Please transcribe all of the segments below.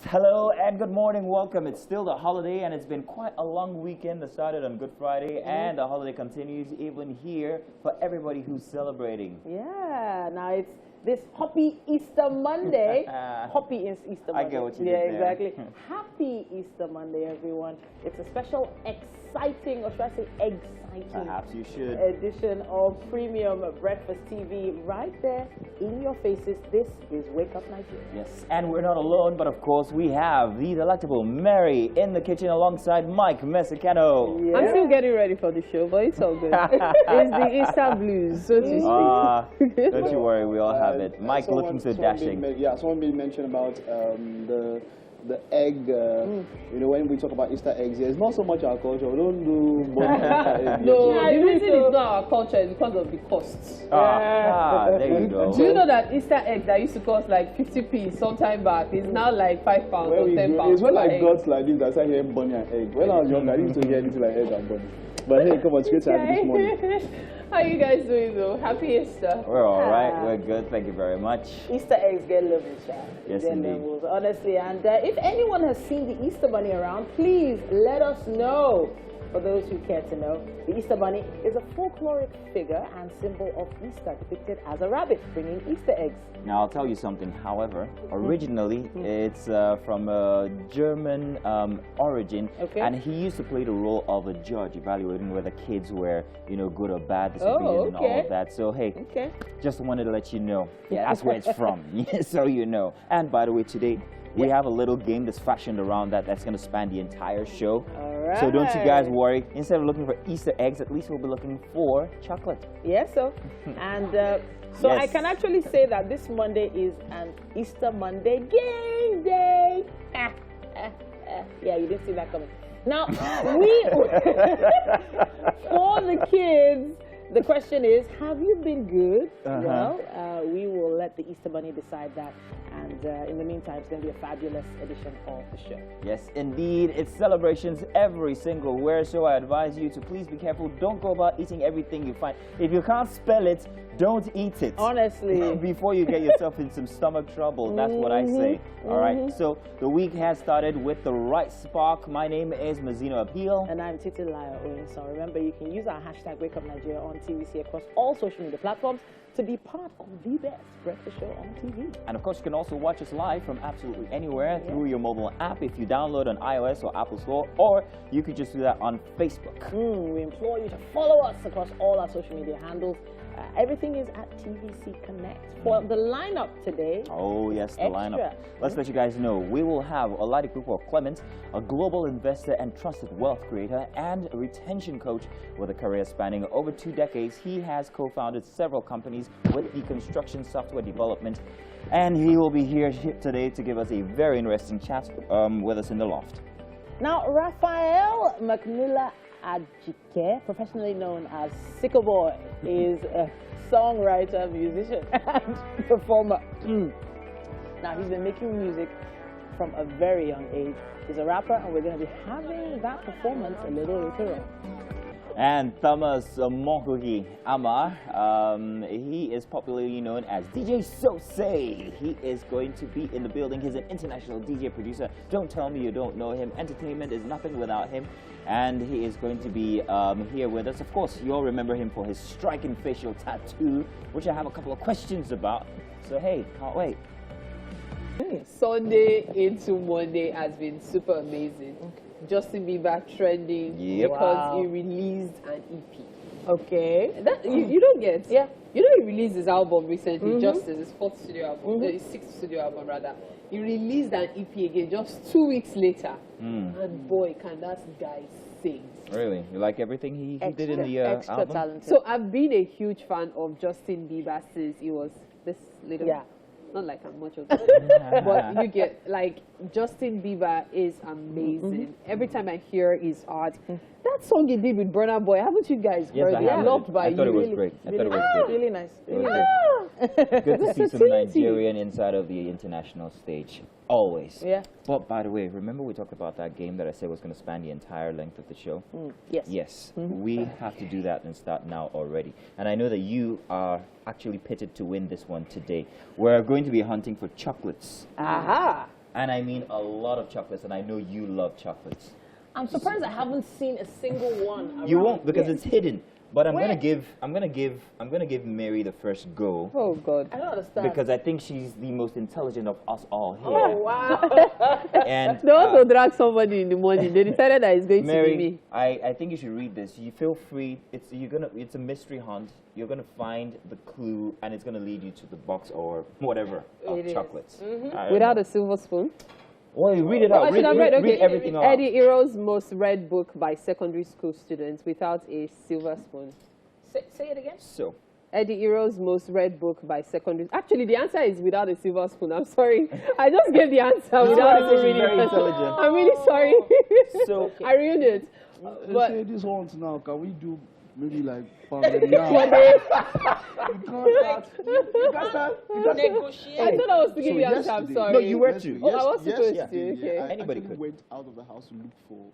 Hello and good morning. Welcome. It's still the holiday and it's been quite a long weekend that started on Good Friday and the holiday continues even here for everybody who's celebrating. Yeah, now it's this Happy Easter Monday. Happy is Easter Monday. I get what you Yeah, did there. exactly. Happy Easter Monday, everyone. It's a special, exciting, or should I say exciting Perhaps you should. edition of Premium Breakfast TV right there in your faces. This is Wake Up Nigeria. Yes, and we're not alone, but of course we have the delectable Mary in the kitchen alongside Mike Messicano. Yeah. I'm still getting ready for the show, but it's all good. It's the Easter blues, so to speak. Don't you worry, we all have it. Mike looking so dashing. Someone made mention about the egg. You know, when we talk about Easter eggs, it's not so much our culture. We don't do eggs. No, the reason it's not our culture is because of the costs. There you go. Do you know that Easter eggs that used to cost like 50p some time back is now like £5 or £10? It's when I per egg. got like this, I started hearing bunny and egg. When I was younger, I used to hear anything like egg and bunny. But hey, come on, straight to this morning. How you guys doing though? Happy Easter. We're all right. We're good. Thank you very much. Easter eggs get levels, child. Yes, Get indeed. levels, honestly. And if anyone has seen the Easter Bunny around, please let us know. For those who care to know, the Easter Bunny is a folkloric figure and symbol of Easter depicted as a rabbit bringing Easter eggs. Now, I'll tell you something, however, originally it's from a German origin, Okay. and he used to play the role of a judge evaluating whether kids were, you know, good or bad, disobedient and all okay. of that. So, hey, Okay. just wanted to let you know that's where it's from, so you know. And by the way, today, we have a little game that's fashioned around that's going to span the entire show. All right. So don't you guys worry. Instead of looking for Easter eggs, at least we'll be looking for chocolate. Yes, so. And so I Yes. can actually say that this Monday is an Easter Monday game day. Yeah, you didn't see that coming. Now, for the kids, the question is, have you been good? Well, we will let the Easter Bunny decide that. And in the meantime, it's going to be a fabulous edition of the show. Yes, indeed. It's celebrations every single where, so I advise you to please be careful. Don't go about eating everything you find. If you can't spell it, don't eat it. Honestly. Before you get yourself in some stomach trouble. That's what I say. All right. So the week has started with the right spark. My name is Mazino Appeal. And I'm Titi Laya Owen. So remember, you can use our hashtag Wake Up Nigeria on TVC across all social media platforms to be part of the best breakfast show on TV. And of course, you can also watch us live from absolutely anywhere through your mobile app if you download on iOS or Apple Store, or you could just do that on Facebook. We implore you to follow us across all our social media handles. Everything is at TVC Connect. For the lineup today, Oh yes, the Extra. lineup. Let's let you guys know. We will have Oladipupo Clement, a global investor and trusted wealth creator, and a retention coach with a career spanning over 2 decades. He has co-founded several companies with the construction software development, and he will be here today to give us a very interesting chat with us in the loft. now Raphael McMillan Ajike, professionally known as Sicko Boy, is a songwriter, musician, and performer. Now, he's been making music from a very young age. He's a rapper, and we're going to be having that performance a little later on. And Thomas Monkuhi Amar, he is popularly known as DJ Sosei. He is going to be in the building. He's an international DJ producer. Don't tell me you don't know him. Entertainment is nothing without him. And he is going to be here with us. Of course, you all remember him for his striking facial tattoo, which I have a couple of questions about. So hey, can't wait. Sunday into Monday has been super amazing. Justin Bieber trending because he released an EP. Okay. That you don't get. Yeah. You know he released his album recently, Justice, his 4th studio album, his 6th studio album rather. He released an EP again just 2 weeks later. And boy, can that guy sing. Really? You like everything he did in the extra album? talented. So I've been a huge fan of Justin Bieber since he was this little. Yeah. Not like I'm much of it, but you get, like, Justin Bieber is amazing. Every time I hear his art, that song he did with Burna Boy, haven't you guys Yes, heard I it? have. Loved by I thought you. it was Really. great. I thought it Really, was good. really nice. Really was nice. Good to see some versatility. Nigerian inside of the international stage. Always. Yeah. But by the way, remember we talked about that game that I said was going to span the entire length of the show? Yes. Yes. We have to do that and start now already. And I know that you are actually pitted to win this one today. We're going to be hunting for chocolates. Aha. And I mean a lot of chocolates, and I know you love chocolates. I'm surprised I haven't seen a single one. You around won't because yet. it's hidden. But I'm Where? gonna give Mary the first go. Oh God. I don't understand. Because I think she's the most intelligent of us all here. Oh, wow. And They also drag somebody in the morning. They decided that it's going to be Mary, me. I think you should read this. You feel free. It's a mystery hunt. You're gonna find the clue, and it's gonna lead you to the box or whatever of It is. chocolates. Without a silver spoon. Well, you read it out. I should have Read okay. everything out. Eddie Hero's most read book by secondary school students without a silver spoon. Say it again. So, Eddie Hero's most read book by secondary. Actually, the answer is without a silver spoon. I'm sorry. I just gave the answer without This is even reading very it. intelligent. I'm really sorry. So I ruined it. Let's But say this ones now, can we do maybe like pounded yam? one day, You got that? Negotiate. I thought I was to give So the answer. I'm yesterday- sorry. No, you were Yes, to. Oh, I was supposed yeah. to. Okay. I Anybody actually could. went out of the house to look for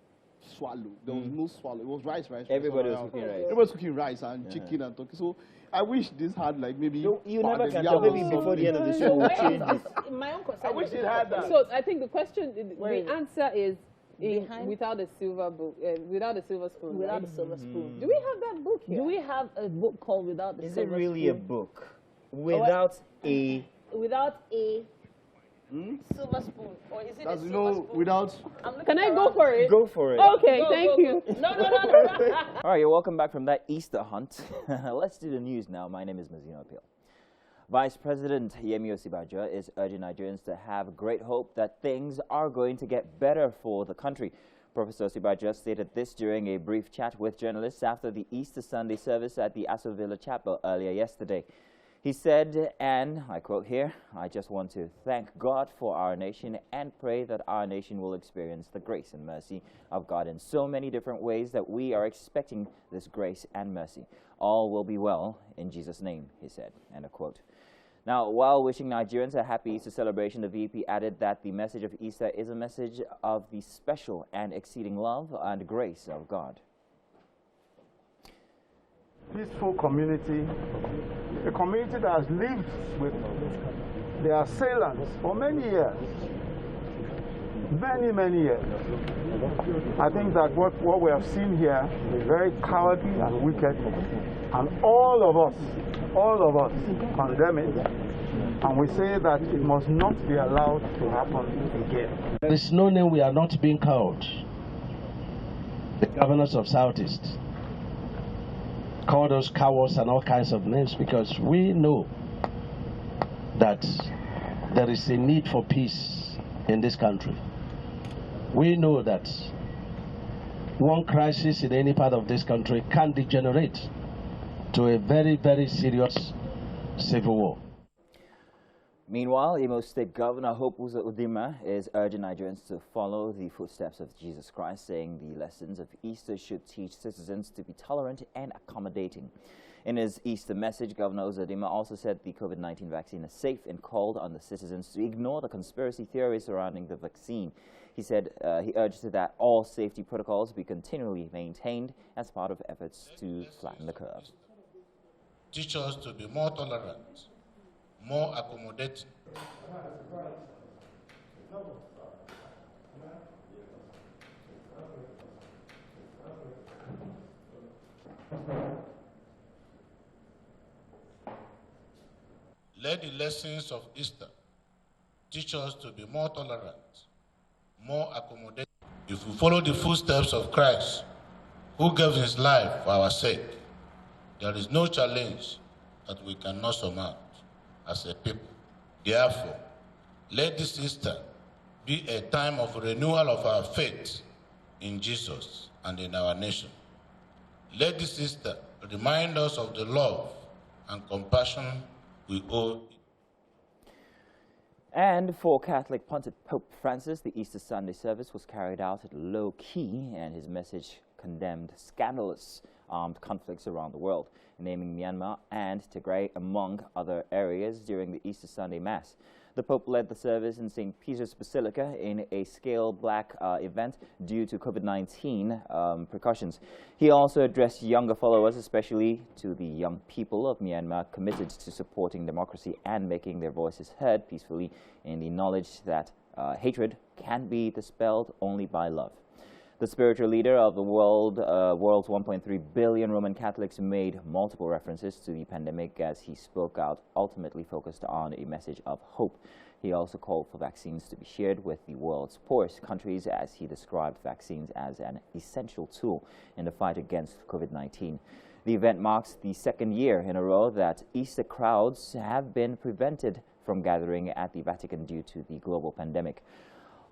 swallow. There was no swallow. It was rice. Everybody was around. cooking rice. Everybody was cooking rice and chicken and turkey. So I wish this had like maybe. You never pounded can yam tell. or Maybe before the end of the something. show, we'll change it. My own concern. I wish it had that. So I think the question, Where is the it? answer is Behind? without a silver book, without a silver spoon. Without right? a silver spoon. Do we have that book here? Do we have a book called Without the Is it Silver really a Spoon? book without a? Without a silver spoon, or is it As a you silver know, spoon? without. I'm looking Can I go around. for it? Go for it. Okay, Go, thank go, you. go. No. All right, you're welcome back from that Easter hunt. Let's do the news now. My name is Mazino Apil. Vice President Yemi Osibajo is urging Nigerians to have great hope that things are going to get better for the country. Professor Osibajo stated this during a brief chat with journalists after the Easter Sunday service at the Aso Villa Chapel earlier yesterday. He said, and I quote here, "I just want to thank God for our nation and pray that our nation will experience the grace and mercy of God in so many different ways that we are expecting this grace and mercy. All will be well in Jesus' name," he said, end of quote. Now, while wishing Nigerians a happy Easter celebration, the VP added that the message of Easter is a message of the special and exceeding love and grace of God. Peaceful community, a community that has lived with their assailants for many years, many years. I think that what we have seen here is very cowardly and wicked, and all of us condemn it, and we say that it must not be allowed to happen again. There is no name we are not being called. The governors of Southeast call us cowards and all kinds of names because we know that there is a need for peace in this country. We know that one crisis in any part of this country can degenerate to a very serious civil war. Meanwhile, Imo State Governor Hope Uzodinma is urging Nigerians to follow the footsteps of Jesus Christ, saying the lessons of Easter should teach citizens to be tolerant and accommodating. In his Easter message, Governor Uzodinma also said the COVID-19 vaccine is safe and called on the citizens to ignore the conspiracy theories surrounding the vaccine. He said he urged that all safety protocols be continually maintained as part of efforts to flatten the curve. Teach us to be more tolerant, more accommodating. Let the lessons of Easter teach us to be more tolerant, more accommodating. If we follow the footsteps of Christ, who gave his life for our sake, there is no challenge that we cannot surmount as a people. Therefore, let this Easter be a time of renewal of our faith in Jesus and in our nation. Let this Easter remind us of the love and compassion we owe. And for Catholic Pontiff Pope Francis, the Easter Sunday service was carried out at low key, and his message condemned scandalous armed conflicts around the world, naming Myanmar and Tigray among other areas during the Easter Sunday Mass. The Pope led the service in St. Peter's Basilica in a scale-back event due to COVID-19 precautions. He also addressed younger followers, especially to the young people of Myanmar, committed to supporting democracy and making their voices heard peacefully in the knowledge that hatred can be dispelled only by love. The spiritual leader of the world's 1.3 billion Roman Catholics made multiple references to the pandemic as he spoke out, ultimately focused on a message of hope. He also called for vaccines to be shared with the world's poorest countries as he described vaccines as an essential tool in the fight against COVID-19. The event marks the second year in a row that Easter crowds have been prevented from gathering at the Vatican due to the global pandemic.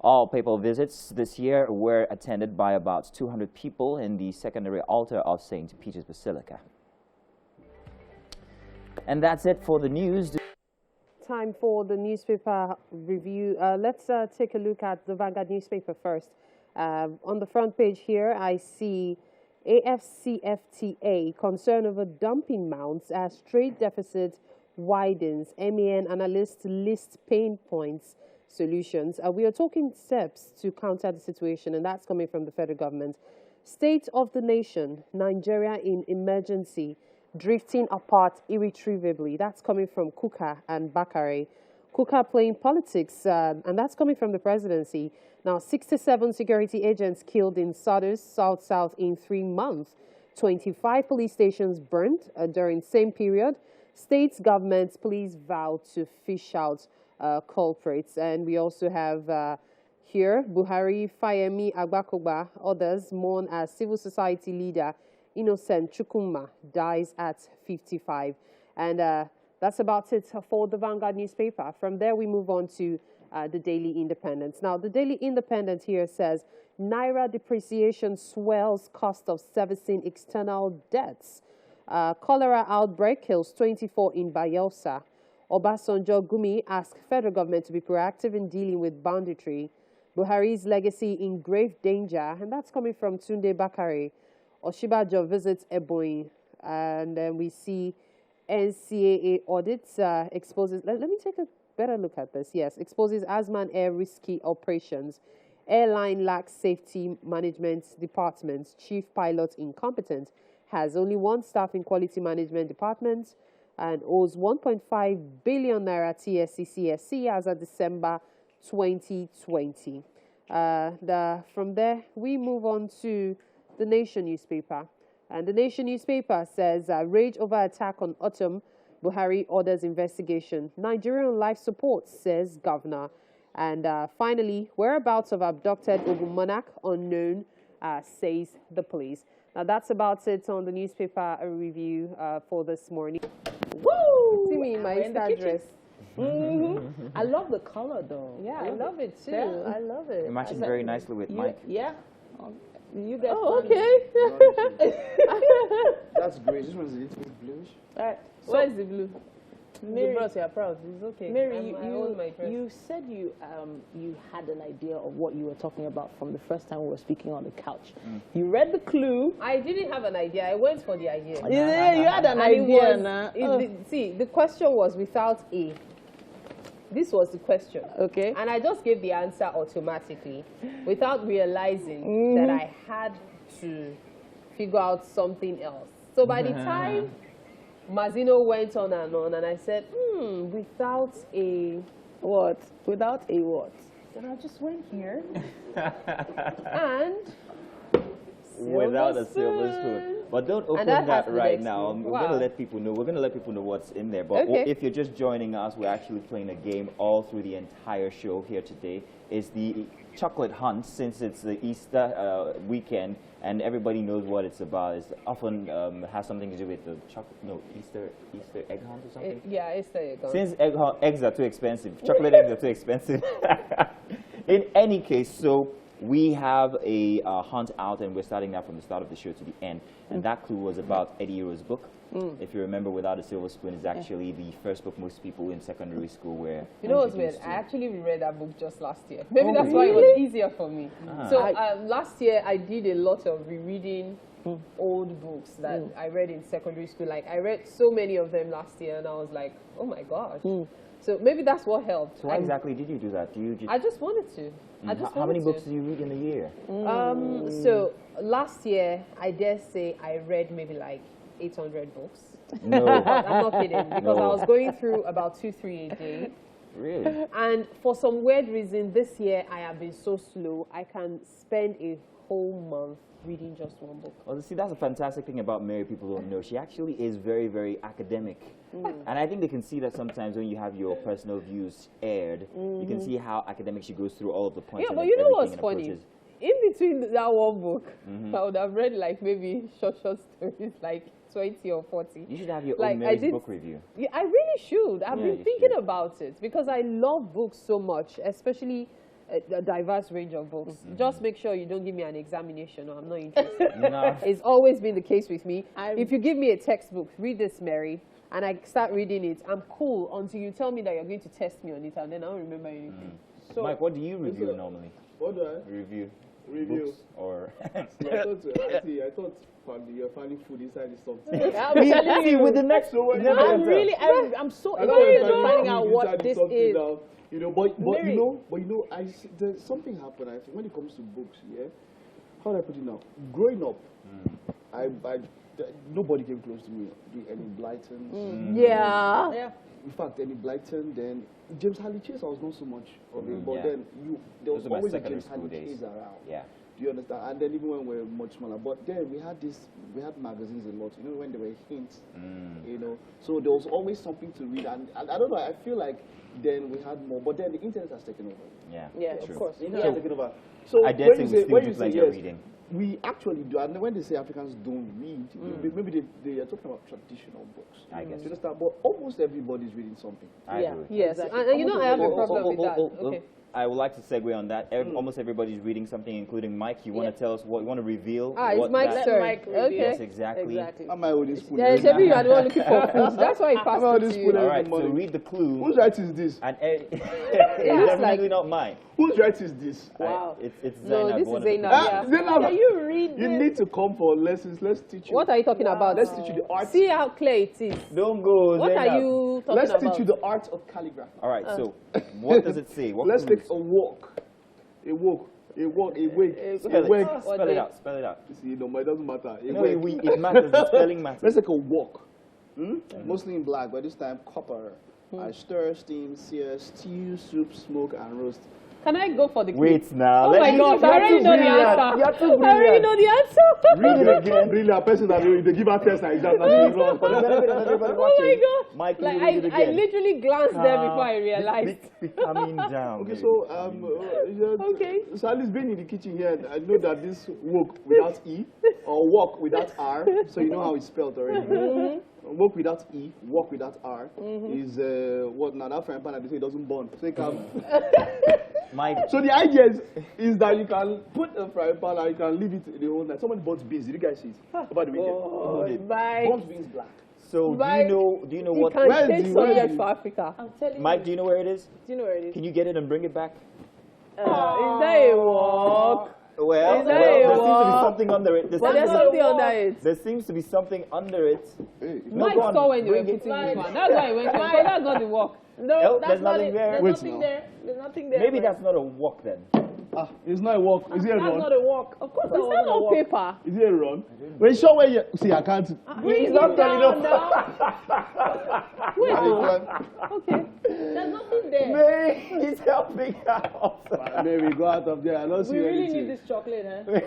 All papal visits this year were attended by about 200 people in the secondary altar of St. Peter's Basilica. And that's it for the news. Time for the newspaper review. Let's take a look at the Vanguard newspaper first. On the front page here, I see AFCFTA concern over dumping mounts as trade deficit widens. MAN analysts list pain points solutions. We are talking steps to counter the situation, and that's coming from the federal government. State of the nation, Nigeria in emergency, drifting apart irretrievably. That's coming from Kuka and Bakare. Kuka playing politics, and that's coming from the presidency. Now, 67 security agents killed in South in 3 months. 25 police stations burnt during same period. States, governments, please vow to fish out culprits. And we also have here Buhari, Fayemi Agbakoba, others mourn as civil society leader Innocent Chukwuma dies at 55. And that's about it for the Vanguard newspaper. From there, we move on to the Daily Independent. Now, the Daily Independent here says, Naira depreciation swells cost of servicing external debts. Cholera outbreak kills 24 in Bayelsa. Obasanjo Gumi asks federal government to be proactive in dealing with banditry. Buhari's legacy in grave danger, and that's coming from Tunde Bakare. Oshibajo visits Ebonyi, and then we see NCAA audits exposes. Let me take a better look at this. Yes, exposes Azman Air risky operations. Airline lacks safety management departments. Chief pilot incompetent. Has only one staff in quality management department and owes 1.5 billion naira TSC as of December 2020. From there, we move on to the Nation newspaper. And the Nation newspaper says, rage over attack on Autumn, Buhari orders investigation. Nigerian life support, says governor. And finally, whereabouts of abducted Ogun monarch unknown, says the police. Now, that's about it on the newspaper review for this morning. Woo! See me in my Easter dress. I love the color, though. Yeah, I love it too. Yeah, I love it. It matches very nicely with Mike. Yeah. You get Okay. That's great. This one's a little bit bluish. Where's the blue? Mary, You brought your proud. It's okay. Mary, I own my dress. You said you had an idea of what you were talking about from the first time we were speaking on the couch. You read the clue. I didn't have an idea. I went for the idea. Yeah, you had an idea. See, the question was without A. This was the question. Okay. And I just gave the answer automatically without realizing that I had to figure out something else. So by the time Mazino went on, and I said, without a What? Without a what? and I just went here and Without a silver spoon. But don't open that right now. We're going to let people know. We're going to let people know what's in there. But if you're just joining us, we're actually playing a game all through the entire show here today. It's the chocolate hunt, since it's the Easter weekend and everybody knows what it's about. It often has something to do with the Easter egg hunt or something. yeah, Easter egg hunt. Since eggs are too expensive, chocolate eggs are too expensive. In any case, so we have a hunt out, and we're starting that from the start of the show to the end. And that clue was about Eddie Euro's book. If you remember, Without a Silver Spoon is actually the first book most people in secondary school were. You know what's weird? I actually reread that book just last year. Maybe that's why it was easier for me. So last year I did a lot of rereading old books that I read in secondary school. Like I read so many of them last year, and I was like, oh my gosh. So maybe that's what helped. So why exactly did you do that? I just wanted to. How many books do you read in a year? So last year, I dare say I read maybe like 800 books. No. I'm not kidding, because I was going through about 2-3 a day. Really? And for some weird reason, this year I have been so slow. I can spend a whole month reading just one book. Well, see, that's a fantastic thing about Mary people don't know. She actually is very, very academic. And I think they can see that sometimes when you have your personal views aired, you can see how academic she goes through all of the points. Yeah, and but you know everything what's and funny? approaches. In between that one book, I would have read like maybe short stories, like 20 or 40. You should have your Like, own Mary's book review. Yeah, I really should. I've Yeah, been you thinking should. about it because I love books so much, especially a diverse range of books. Just make sure you don't give me an examination or I'm not interested. No. It's always been the case with me. I'm- If you give me a textbook, read this, Mary, and I start reading it, I'm cool until you tell me that you're going to test me on it, and then I don't remember anything. So, Mike, what do you review normally? What do I Review review? books or... I thought you're finding food inside the something. I'm telling you, with the next one. I'm so I know interested you're in finding out what this is. Now, you know, but Mary. you know, there's something happened. I think when it comes to books, yeah. How do I put it now? Growing up, nobody came close to me. Any Blyton. Yeah. Yeah. In fact, any Blyton, then James Harley Chase, I was not so much of it. But Yeah. then there was Those are my always a secondary James school Harley days. Chase around. Yeah. Do you understand? And then even when we were much smaller, but then we had magazines a lot. You know, when there were hints. You know, so there was always something to read, and I don't know. I feel like then we had more, but then the internet has taken over. Yeah, Yeah, true. of course. The internet has taken over. So I dare when say you we say, still when do you say plenty of yes, reading. we actually do. And when they say Africans don't read, maybe they are talking about traditional books. I guess. You understand? But almost everybody's reading something. I Yeah. agree. Yes, Exactly. and you know I have a Oh, problem oh, with oh, that. oh, oh. Okay. I would like to segue on that. Almost everybody's reading something, including Mike. You want to tell us what you want to reveal? It's what Mike's that- turn. Mike reveal. Okay. Yes, exactly. Exactly. Am I holding spoon? Yeah, Shebi, you are the one looking for food. That's why he passed about it this to food? you. All right, so Everybody. read the clue. Whose right is this? And it's definitely not mine. Whose right is this? Wow. It's No, Zainab, this one is of the Zainab. producers. Yeah. Zainab, Can you read you this? need to come for lessons. Let's teach you. What are you talking about? Let's teach you the art. See how clear it is. Don't go, What Zainab. are you talking Let's about? teach you the art of calligraphy. All right, so what does it say? What Let's clues? take a walk. A walk. A walk. A wake. Spell A wake. it. Spell it out. Spell it out. You see, no, it doesn't matter. A No, wake. it matters. The spelling matters. Let's take a walk. Mostly in black, but this time copper. I stir, steam, sear, stew, soup, smoke, and roast. Can I go for the clue? Wait now. Oh my gosh, I already know the answer. You're too I already brilliant. know the answer. Read it again. Really, a person that they give her test and exam. That's really wrong. For the benefit of everybody Oh my watching. god. Mike, can Like you read it I again? literally glanced there before I realized. Be calming down. Okay, baby. so Okay. Sally's been in the kitchen here. And I know that this walk without E or walk without R, so you know how it's spelled already. Walk without E, walk without R is what now? That frying pan that they say doesn't burn. So you can. Mike, So the idea is that you can put a frying pan and you can leave it the whole night. Someone bought beans. Did you guys see it over the weekend? Mike. Bought beans black. so Mike, do you know You what? can Where is change the- where is subject the- for Africa. I'm telling Mike, you. do you know where it is? Do you know where it is? Can you get it and bring it back? Is that a walk? Well, Is that there a seems to be walk? something under it. But there's something under it. There seems to be something under it. Hey, Mike go on, saw when you were bring it. putting this one. That's why he went for it. So that's not the walk. No, Oh, that's there's not nothing it. there. There's Wait nothing now. there. There's nothing there. Maybe Mike. that's not a walk then. it's not a walk. Is it a That's run? not a walk. Of course, that Is that wasn't a on walk. paper? Is it a run? Wait, show where you see. I can't. Bring He's it not telling down us. now. Wait. Mary, Okay. There's nothing there. Mary, he's helping out. Mary, go out of there. I don't see We really anything. need this chocolate, huh?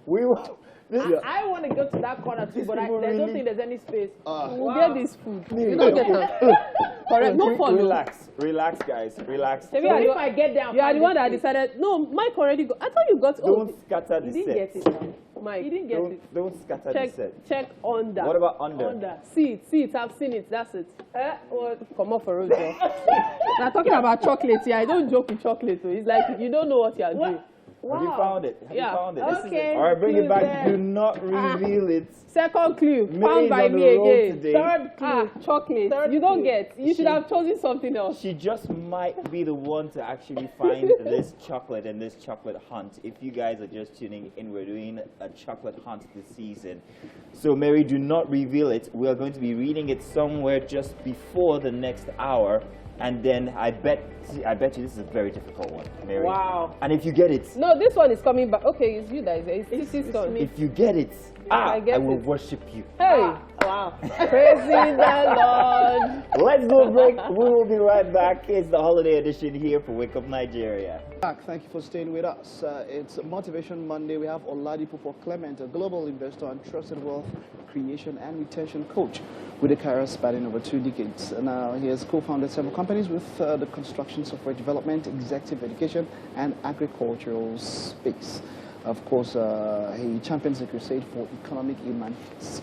We will. This, I want to go to that corner too, but I people don't really- think there's any space. We'll get this food. You don't get that. Correct. No follow. Relax, guys. Relax. Maybe So I if don't- I get there, You are the one that decided. No, Mike already got. I thought you got. Oh, Don't scatter the you didn't set. get it. Now. Mike, You didn't get it. Don't scatter check. the set. Check under. What about under? Under. See it. I've seen it. That's it. What? Come off for road, Joe. Now talking about chocolate here, I don't joke with chocolate. Though. It's like you don't know what you are doing. Have you found it? Have Yeah. you found it? Okay. All right, bring it back. Clue Do not reveal it. Second clue, Mary found is by on me the roll again. today. Third clue. Chocolate. Third you don't clue. get. You should have chosen something else. She just might be the one to actually find this chocolate and this chocolate hunt. If you guys are just tuning in, we're doing a chocolate hunt this season. So Mary, do not reveal it. We are going to be reading it somewhere just before the next hour. And then I bet you this is a very difficult one, Mary. Wow. And if you get it, No, this one is coming back. Okay, it's you guys. It's Sissy's turn. if you get it, I get I will it. worship you. Hey, Wow. Praising the Lord. Let's go break. We will be right back. It's the holiday edition here for Wake Up Nigeria. Thank you for staying with us. It's Motivation Monday. We have Oladipo Clement, a global investor and trusted wealth creation and retention coach with a career spanning over 2 decades. Now, he has co-founded several companies with the construction, software development, executive education, and agricultural space. Of course, he champions the crusade for economic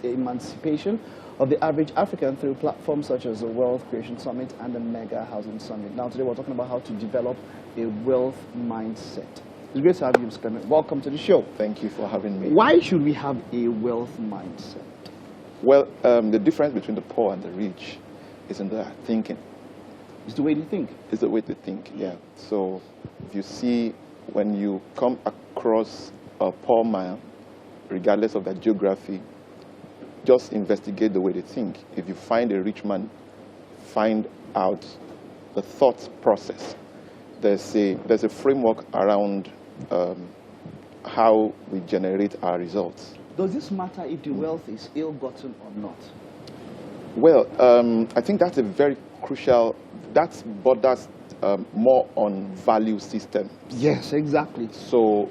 emancipation of the average African through platforms such as the Wealth Creation Summit and the Mega Housing Summit. Now, today we're talking about how to develop a wealth mindset. It's great to have you, Mr. Clement. Welcome to the show. Thank you for having me. Why should we have a wealth mindset? Well, the difference between the poor and the rich is in their thinking. It's the way they think. It's the way they think, yeah. So if you see, when you come across a poor man, regardless of their geography, just investigate the way they think. If you find a rich man, find out the thought process. There's a framework around how we generate our results. Does this matter if the wealth is ill-gotten or not? Well, I think that's a very crucial, that borders more on value systems. Yes, exactly. So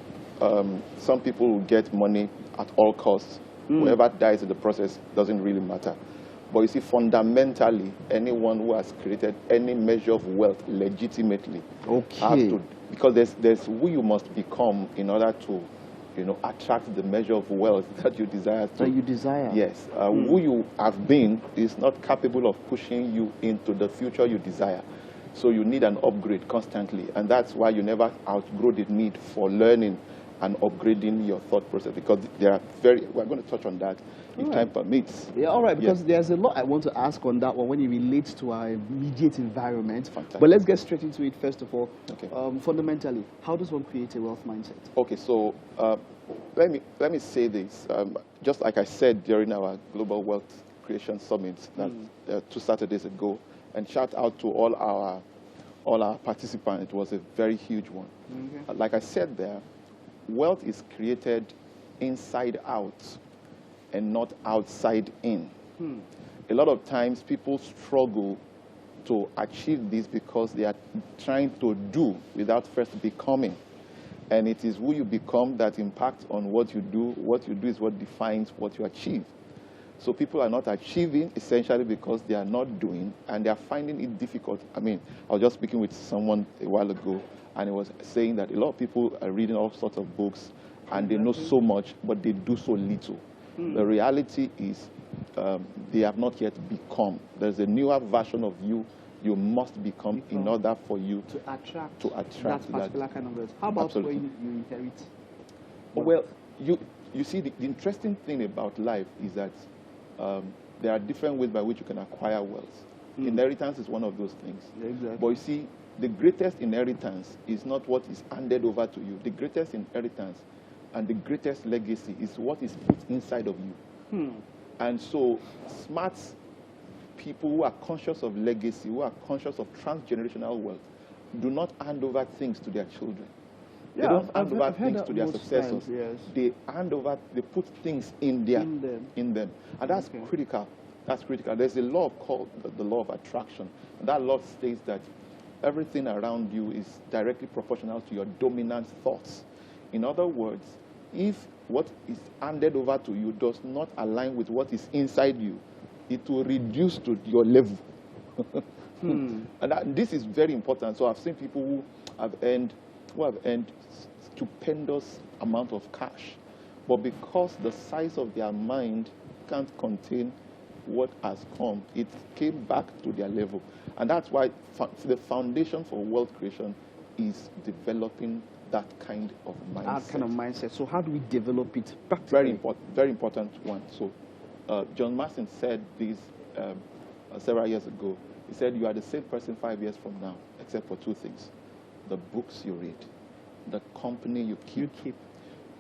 some people will get money at all costs. Whoever dies in the process doesn't really matter. But you see, fundamentally, anyone who has created any measure of wealth legitimately has to, because there's who you must become in order to, attract the measure of wealth that you desire to. That you desire. Yes. Who you have been is not capable of pushing you into the future you desire. So you need an upgrade constantly. And that's why you never outgrow the need for learning and upgrading your thought process, because we're going to touch on that if time permits. Yeah, all right, because there's a lot I want to ask on that one when it relates to our immediate environment. Fantastic. But let's get straight into it first of all. Okay. Fundamentally, how does one create a wealth mindset? Okay, so let me say this. Just like I said during our Global Wealth Creation Summit 2 Saturdays ago, and shout out to all our participants. It was a very huge one. Like I said there, wealth is created inside out and not outside in. A lot of times people struggle to achieve this because they are trying to do without first becoming. And it is who you become that impacts on what you do. What you do is what defines what you achieve. So people are not achieving essentially because they are not doing, and they are finding it difficult. I mean, I was just speaking with someone a while ago, and he was saying that a lot of people are reading all sorts of books, and they know so much, but they do so little. The reality is they have not yet become. There's a newer version of you must become in order for you to attract that particular kind of wealth. How about when you inherit? Well, you see, the interesting thing about life is that there are different ways by which you can acquire wealth. Inheritance is one of those things. Exactly. But you see, the greatest inheritance is not what is handed over to you. The greatest inheritance and the greatest legacy is what is put inside of you. And so smart people who are conscious of legacy, who are conscious of transgenerational wealth, do not hand over things to their children. Yeah, they don't hand over I've heard things to their successors. Times, yes. They put things in them. And that's critical. That's critical. There's a law called the law of attraction. And that law states that everything around you is directly proportional to your dominant thoughts. In other words, if what is handed over to you does not align with what is inside you, it will reduce to your level. And this is very important. So I've seen people who have earned stupendous amount of cash, but because the size of their mind can't contain what has come, it came back to their level. And that's why the foundation for wealth creation is developing that kind of mindset. That kind of mindset. So how do we develop it? Very important one. So John Marston said this several years ago. He said, you are the same person 5 years from now, except for 2 things: the books you read, the company you keep.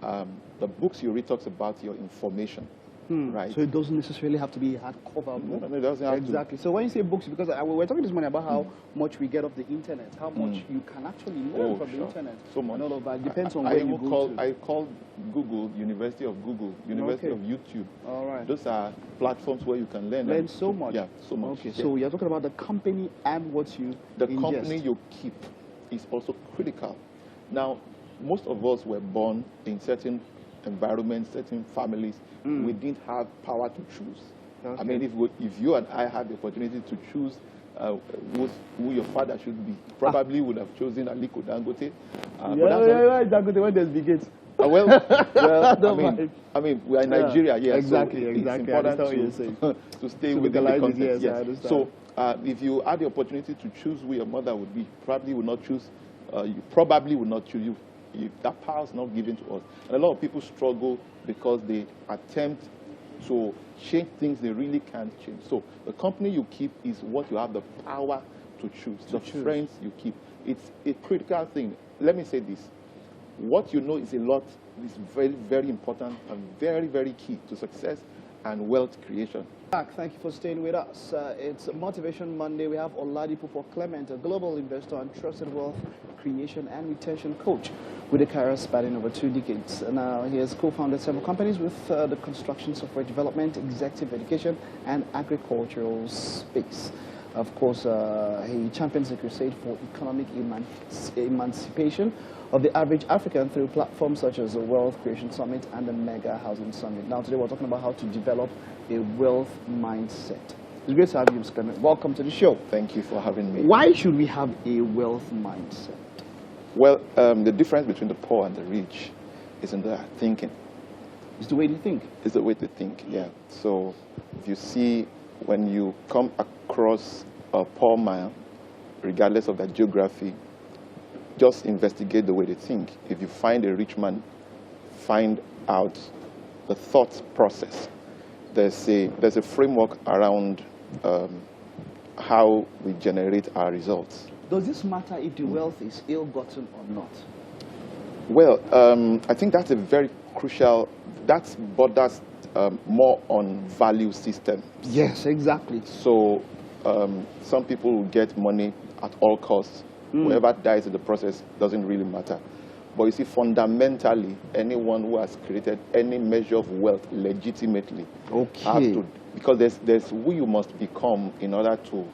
The books you read talks about your information. right? So it doesn't necessarily have to be a hardcover book. No, it doesn't have exactly. So when you say books, because we were talking this morning about how much we get off the internet, how much you can actually learn from the internet. So much. And all of that depends on where you go to. I call Google University of Google, University of YouTube. All right. Those are platforms where you can learn. Learn so much. Yeah, so much. Okay, yeah. so you're talking about the company and what you The ingest. company you keep is also critical. Now, most of us were born in certain environments, certain families. We didn't have power to choose. Okay. I mean, if you and I had the opportunity to choose who your father should be, probably would have chosen Aliko Dangote. Dangote, when there's big gates. I mean, we are in Nigeria, yes. Exactly, so exactly. It's important to stay within the context. Yes, I understand. So, if you had the opportunity to choose who your mother would be, probably would not choose. You probably would not choose you. That power is not given to us, and a lot of people struggle because they attempt to change things they really can't change. So, the company you keep is what you have the power to choose. Friends you keep. It's a critical thing. Let me say this. What you know is very, very important and very, very key to success and wealth creation. Thank you for staying with us. It's Motivation Monday. We have Oladipo Clement, a global investor and trusted wealth creation and retention coach with a career spanning over 2 decades. Now, he has co-founded several companies with the construction, software development, executive education, and agricultural space. Of course, he champions the crusade for economic emancipation of the average African through platforms such as the Wealth Creation Summit and the Mega Housing Summit. Now, today we're talking about how to develop a wealth mindset. It's great to have you, Mr. Clement. Welcome to the show. Thank you for having me. Why should we have a wealth mindset? Well, the difference between the poor and the rich is in their thinking. It's the way they think. It's the way they think, yeah. So, if you see, when you come across a poor man, regardless of their geography, just investigate the way they think. If you find a rich man, find out the thought process. There's a framework around how we generate our results. Does this matter if the wealth is ill-gotten or not? Well, I think that's a very crucial, that borders more on value system. Yes, exactly. So some people will get money at all costs. Whoever dies in the process doesn't really matter. But you see, fundamentally, anyone who has created any measure of wealth legitimately has to, because there's who you must become in order to,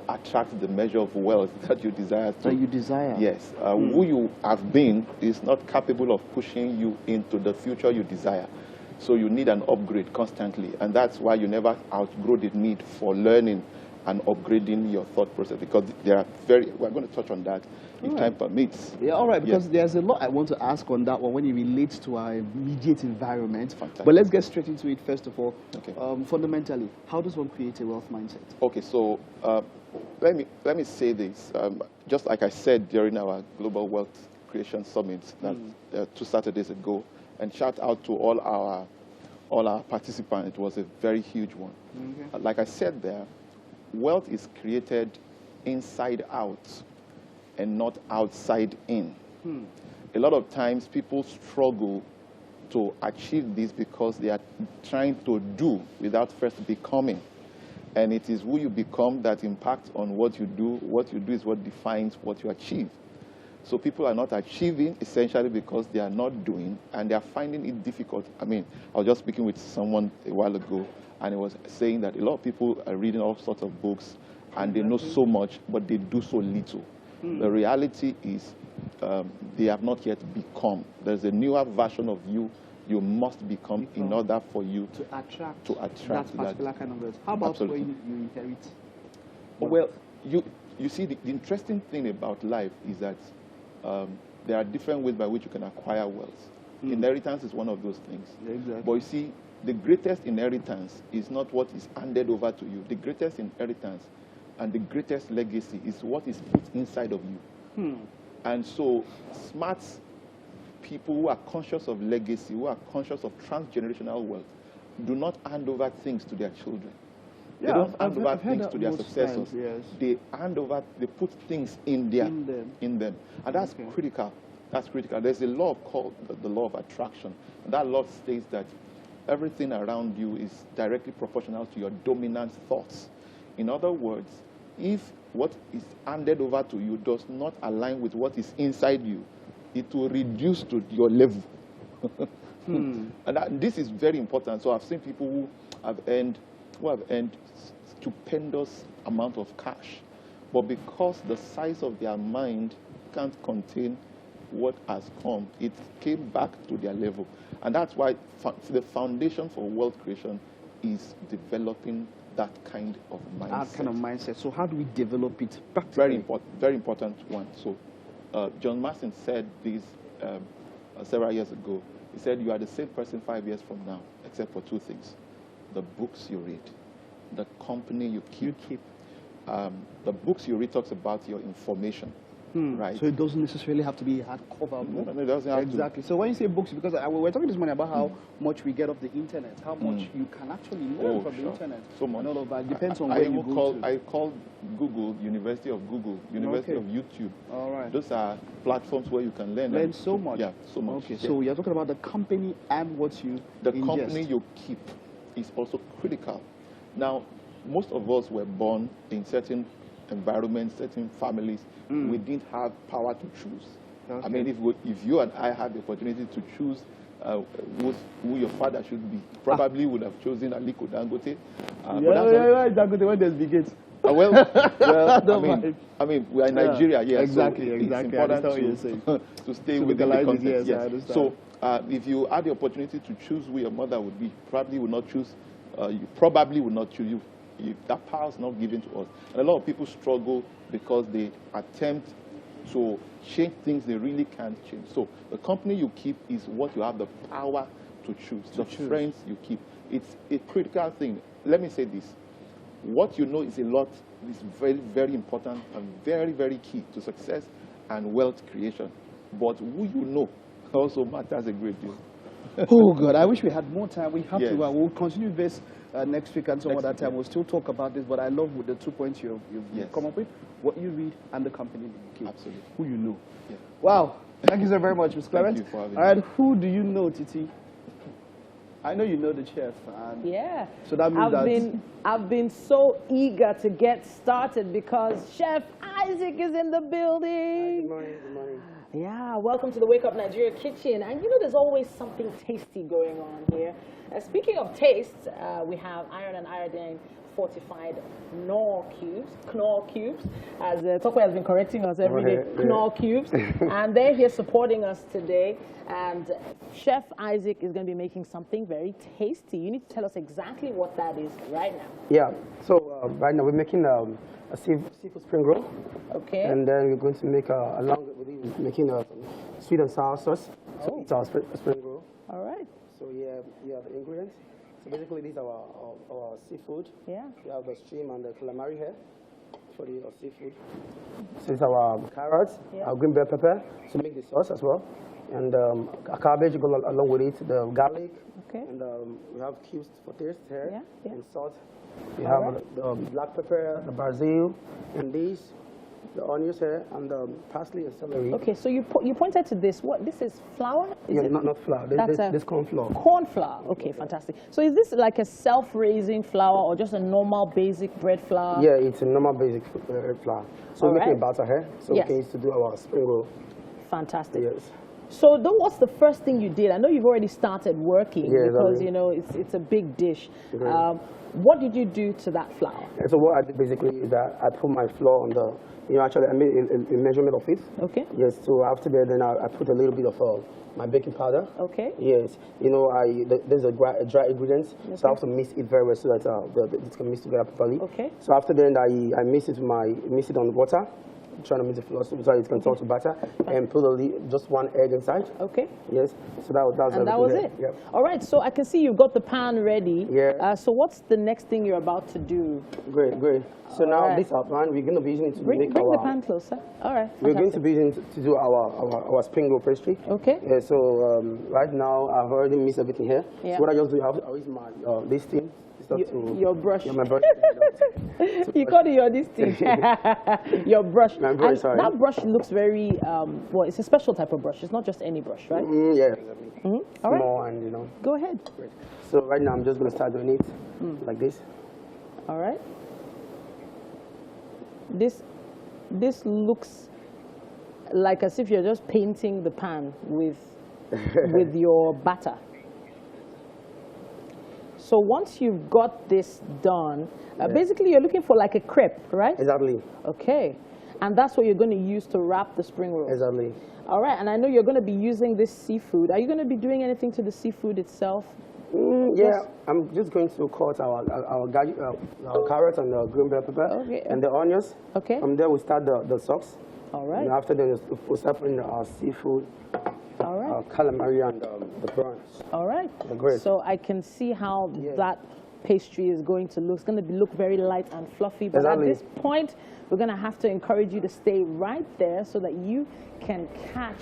attract the measure of wealth that you desire to. That you desire. Yes. Who you have been is not capable of pushing you into the future you desire. So you need an upgrade constantly. And that's why you never outgrow the need for learning and upgrading your thought process, because we're going to touch on that if time permits. Yeah, all right, because there's a lot I want to ask on that one when it relates to our immediate environment. Fantastic. But let's get straight into it first of all. Okay. Fundamentally, how does one create a wealth mindset? Okay, so let me say this. Just like I said during our Global Wealth Creation Summit 2 Saturdays ago, and shout out to all our participants. It was a very huge one. Like I said there, wealth is created inside out and not outside in. A lot of times people struggle to achieve this because they are trying to do without first becoming. And it is who you become that impacts on what you do. What you do is what defines what you achieve. So people are not achieving essentially because they are not doing, and they are finding it difficult. I mean, I was just speaking with someone a while ago, and he was saying that a lot of people are reading all sorts of books, and they know so much, but they do so little. The reality is they have not yet become. There's a newer version of you must become in order for you to attract that particular kind of wealth. How about Absolutely. when you inherit? Well, you see, the interesting thing about life is that there are different ways by which you can acquire wealth. Inheritance is one of those things. Yeah, exactly. But you see, the greatest inheritance is not what is handed over to you. The greatest inheritance and the greatest legacy is what is put inside of you. And so smart people who are conscious of legacy, who are conscious of transgenerational wealth, do not hand over things to their children. They don't hand over things to their successors. They hand over, they put things in them. And that's critical. That's critical. There's a law called the law of attraction. And that law states that everything around you is directly proportional to your dominant thoughts. In other words, if what is handed over to you does not align with what is inside you, it will reduce to your level. And this is very important. So I've seen people who have earned stupendous amount of cash, but because the size of their mind can't contain what has come, it came back to their level. And that's why the foundation for wealth creation is developing that kind of mindset. That kind of mindset. So how do we develop it practically? Very important one. So John Marston said this several years ago. He said, you are the same person 5 years from now, except for two things: the books you read, the company you keep. The books you read talks about your information. Right. So it doesn't necessarily have to be a hardcover book. No, it doesn't have exactly. So when you say books, because we're talking this morning about how much we get off the internet, how much you can actually learn from the internet. So much. And all of that depends on where you go to. I call Google University of Google, University of YouTube. All right. Those are platforms where you can learn so much. Yeah, so much. Okay. So you're talking about the company and what you The ingest. company you keep is also critical. Now, most of us were born in certain environments, certain families. We didn't have power to choose. Okay. I mean, if you and I had the opportunity to choose who your father should be, probably would have chosen Aliko Dangote. Dangote, when there's big gates. Well, I mean, we are in Nigeria, yes. Exactly, so exactly. It's important to stay within the context. Yes, I understand. So, if you had the opportunity to choose who your mother would be, you probably would not choose you. That power is not given to us. And a lot of people struggle because they attempt to change things they really can't change. So the company you keep is what you have the power to choose. Friends you keep. It's a critical thing. Let me say this. What you know is very, very important and very, very key to success and wealth creation. But who you know also matters a great deal. Oh, God, I wish we had more time. We have Yes. to. We'll continue this next week and some other time. We'll still talk about this, but I love the 2 points you've come up with: what you read and the company you keep. Absolutely. Who you know. Yeah. Wow. Thank you so very much, Mr. Clement. Thank you for having All right, who do you know, Titi? I know you know the chef. And Yeah. so that means I've been so eager to get started because Chef Isaac is in the building. Good morning. Good morning. Yeah, welcome to the Wake Up Nigeria kitchen. And you know, there's always something tasty going on here. Speaking of taste, we have iron and iodine fortified knorr cubes, as Tokwe has been correcting us every day, knorr cubes. And they're here supporting us today. And Chef Isaac is going to be making something very tasty. You need to tell us exactly what that is right now. Yeah, so right now we're making a seafood spring roll. Okay. And then we're going to make, along with it, making a sweet and sour sauce. So it's our spring roll. All right. So you have the ingredients. So basically these are our seafood. Yeah. We have the shrimp and the calamari here for the seafood. So these are our carrots, our green bell pepper to make the sauce as well. And a cabbage go along with it, the garlic. Okay. And we have cubes for taste here and salt. We All have the black pepper, the basil, and these, the onions here, and the parsley and celery. Okay, so you pointed to this. What, this is flour? Is it? Not flour. This corn flour. Corn flour. Okay, fantastic. So is this like a self-raising flour or just a normal basic bread flour? Yeah, it's a normal basic flour. So we're making a batter here, so we can use to do our spring roll. Fantastic. Yes. So what's the first thing you did? I know you've already started working because you know it's a big dish. What did you do to that flour? So what I did basically is that I put my flour on the, actually I made a measurement of it. Okay. Yes, so after that then I put a little bit of my baking powder. Okay. Yes, there's a dry ingredients, so I have to mix it very well so that it can mix together properly. Okay. So after then I mix it on water. Trying to mix the flour so it can turn to batter, and put just one egg inside. Okay. Yes. So that was it. Yep. All right. So I can see you've got the pan ready. Yeah. So what's the next thing you're about to do? Great. So now this pan we're going to be using it to make bring the pan closer. All right. We're going to be using it to do our spring roll pastry. Okay. Yeah. So right now I've already mixed everything here. Yeah. So what I just do, I use my this thing stuff to your brush. Yeah, my brush. You call it your this thing. Your brush. My brush, sorry. That brush looks very well. It's a special type of brush. It's not just any brush, right? Yeah. All Small right. and you know. Go ahead. So right now I'm just gonna start doing it like this. All right. This looks like as if you're just painting the pan with with your batter. So once you've got this done, basically you're looking for like a crepe, right? Exactly. Okay. And that's what you're going to use to wrap the spring roll. Exactly. All right. And I know you're going to be using this seafood. Are you going to be doing anything to the seafood itself? Yeah, I'm just going to cut our carrots and the green bell pepper and the onions. Okay. From there we start the sauce. All right. And after that we'll start putting our seafood. All right. Calamari and the prawns. All right. The grits. So I can see how that pastry is going to look. It's going to look very light and fluffy. But at this point, we're going to have to encourage you to stay right there so that you can catch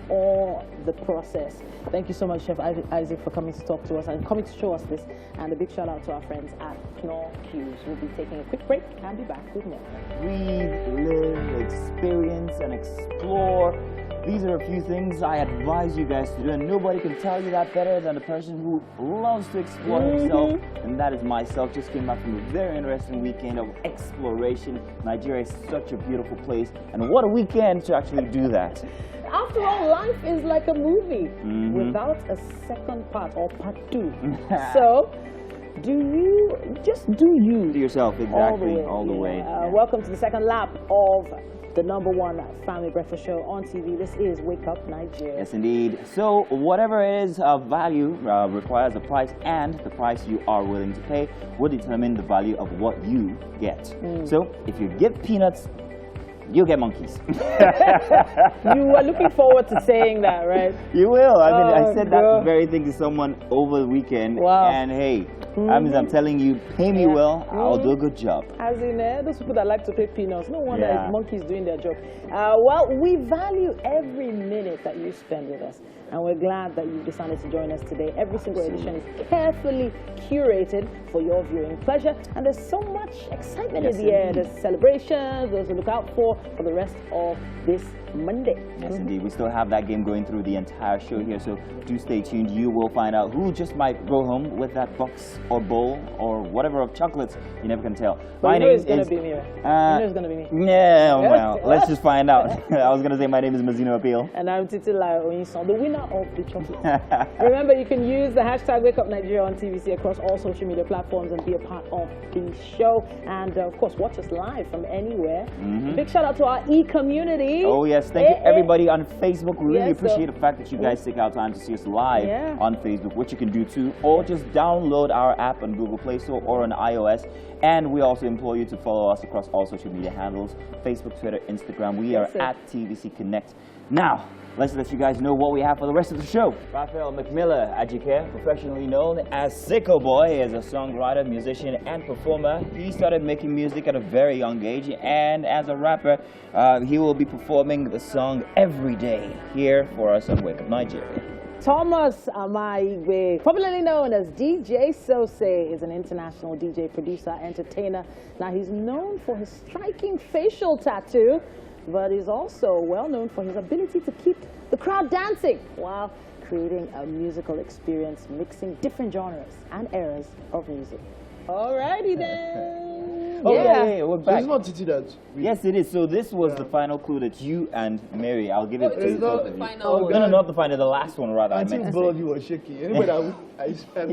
all the process. Thank you so much, Chef Isaac, for coming to talk to us and coming to show us this. And a big shout out to our friends at Knorr Cubes. We'll be taking a quick break and be back with more. Read, live, experience, and explore. These are a few things I advise you guys to do, and nobody can tell you that better than the person who loves to explore himself, and that is myself. Just came back from a very interesting weekend of exploration. Nigeria is such a beautiful place, and what a weekend to actually do that. After all, life is like a movie without a second part or part two. So, do you. Do yourself, exactly, all the way. Welcome to the second lap of the #1 family breakfast show on TV. This is Wake Up Nigeria. Yes, indeed. So, whatever it is of value requires a price, and the price you are willing to pay will determine the value of what you get. So, if you give peanuts, you'll get monkeys. You were looking forward to saying that, right? You will. I mean, I said that very thing to someone over the weekend. Wow. And hey, that means I'm telling you, pay me well, I'll do a good job. As in, those people that like to pay peanuts, no wonder it's monkeys doing their job. Well, we value every minute that you spend with us. And we're glad that you decided to join us today. Every single edition is carefully curated for your viewing pleasure. And there's so much excitement in the air. There's celebrations, there's to look out for the rest of this Monday. Yes, indeed. We still have that game going through the entire show here, so do stay tuned. You will find out who just might go home with that box or bowl or whatever of chocolates. You never can tell. But you know it's going to be me, right? You know it's going to be me. Yeah, well, let's just find out. I was going to say my name is Mazino Appeal. And I'm Titila Oyinson, the winner of the chocolate. Remember, you can use the hashtag #WakeUpNigeria on TVC across all social media platforms and be a part of the show. And of course, watch us live from anywhere. Big shout out to our e-community. Oh yes, thank you everybody on Facebook. We really appreciate the fact that you guys take out time to see us live on Facebook, which you can do too, or just download our app on Google Play Store or on iOS. And we also implore you to follow us across all social media handles: Facebook, Twitter, Instagram. We are at TVC Connect. Now, let's let you guys know what we have for the rest of the show. Raphael McMillan Ajike, professionally known as Sicko Boy, is a songwriter, musician, and performer. He started making music at a very young age, and as a rapper, he will be performing the song Every Day here for us on Wake Up Nigeria. Thomas Amaigbe, popularly known as DJ Sose, is an international DJ, producer, entertainer. Now, he's known for his striking facial tattoo, but he's also well known for his ability to keep the crowd dancing while creating a musical experience, mixing different genres and eras of music. Alrighty then. Okay, we're back. It's not Titi that. Yes, it is. So this was the final clue that you and Mary, I'll give it to it's not both of you. final No, not the final, the last one rather. I I think meant. body was shaking. Anybody I spent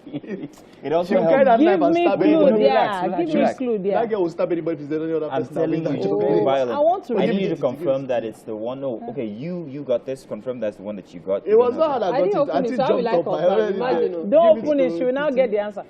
It also She will carry helps. that knife and Give me stab clue, anybody. give me clue, That girl will stab anybody if there's any other I'm person. telling you, that it's will very be violent. I want to I read need you it. to confirm that it's the one. No, okay, you got this. Confirm that's the one that you got. It was not how I I got didn't it. open it, Until so how will jumped I up. confirm? Imagine. Don't open it, she will now get the answer.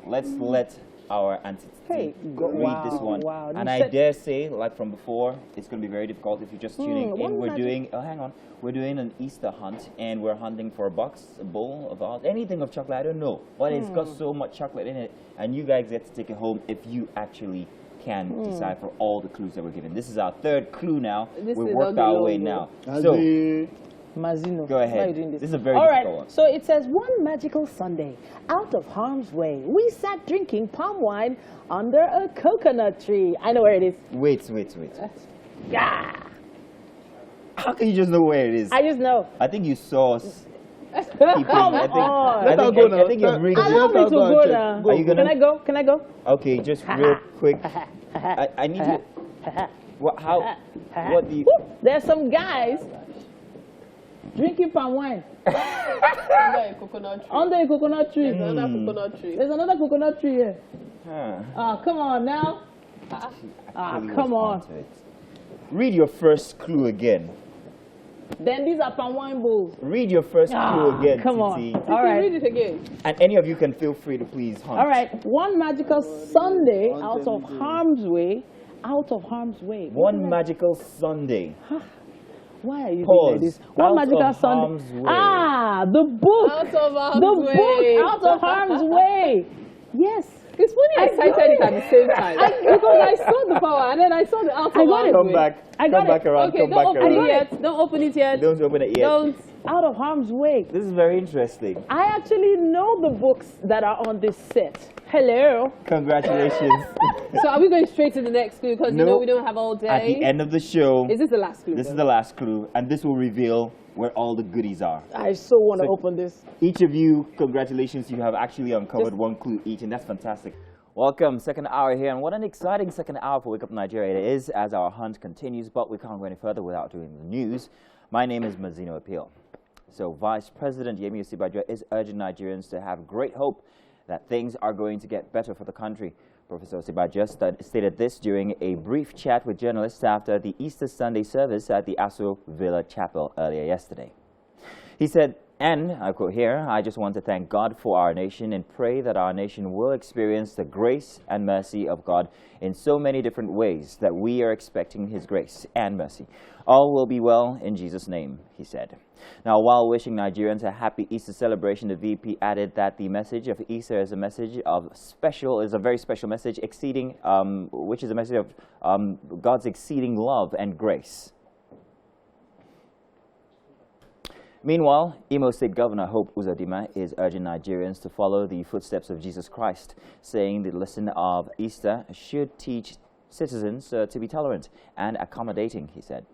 Let's let our auntie Hey, read this one. wow. And You I said- dare say, like from before, it's going to be very difficult if you're just tuning what in. We're magic- doing, hang on, we're doing an Easter hunt, and we're hunting for a box, a bowl, a vase, anything of chocolate, I don't know. But it's got so much chocolate in it, and you guys get to take it home if you actually can decipher all the clues that we're given. This is our third clue now. This We've is worked not the our way logo. now. As So, the Mazino. Go ahead. Why are you doing this? This is a very All right. difficult one. So it says, one magical Sunday, out of harm's way, we sat drinking palm wine under a coconut tree. I know where it is. Wait. Yeah. How can you just know where it is? I just know. I think you saw us Come on. I think you're really Allow me to go now. Are you gonna? Can I go? Okay, just real quick. I need you. What? How? What do you? There's some guys drinking palm wine Under a coconut tree. under a coconut tree. There's another coconut tree. There's another coconut tree here. Huh. Come on now. Really Come was on. onto it. Read your first clue again. Then these are palm wine bowls. Read your first clue again, Come on. Titi. All right. Read it again. And any of you can feel free to please hunt. All right. One magical Sunday out of harm's way. Out of harm's way. One magical Sunday. Why are you Pause. doing like this? One Out magical of Sunday. harm's way. The book. Out of harm's The way. book out of harm's way. Yes. It's funny I cited it at the same time. Because I saw the power and then I saw the out of harm's way. Come back. I got Come back it. around. Okay, Come don't back open it around. yet. Don't open it yet. Don't open it yet. Don't. Out of harm's way. This is very interesting. I actually know the books that are on this set. Hello. Congratulations. So are we going straight to the next clue? Because you know No. we don't have all day. At the end of the show, Is this the last clue? this though? is the last clue, and this will reveal where all the goodies are. I so want to So- open this. Each of you, congratulations, you have actually uncovered one clue each, and that's fantastic. Welcome, second hour here, and what an exciting second hour for Wake Up Nigeria it is as our hunt continues, but we can't go any further without doing the news. My name is Mazino Appeal. So Vice President Yemi Osinbajo is urging Nigerians to have great hope that things are going to get better for the country. Professor Osinbajo stated this during a brief chat with journalists after the Easter Sunday service at the Aso Villa Chapel earlier yesterday. He said, and I quote here, "I just want to thank God for our nation and pray that our nation will experience the grace and mercy of God in so many different ways that we are expecting His grace and mercy. All will be well in Jesus' name," he said. Now, while wishing Nigerians a happy Easter celebration, the VP added that the message of Easter is a message of a very special message, which is a message of God's exceeding love and grace. Meanwhile, Imo State Governor Hope Uzodinma is urging Nigerians to follow the footsteps of Jesus Christ, saying the lesson of Easter should teach citizens to be tolerant and accommodating, he said.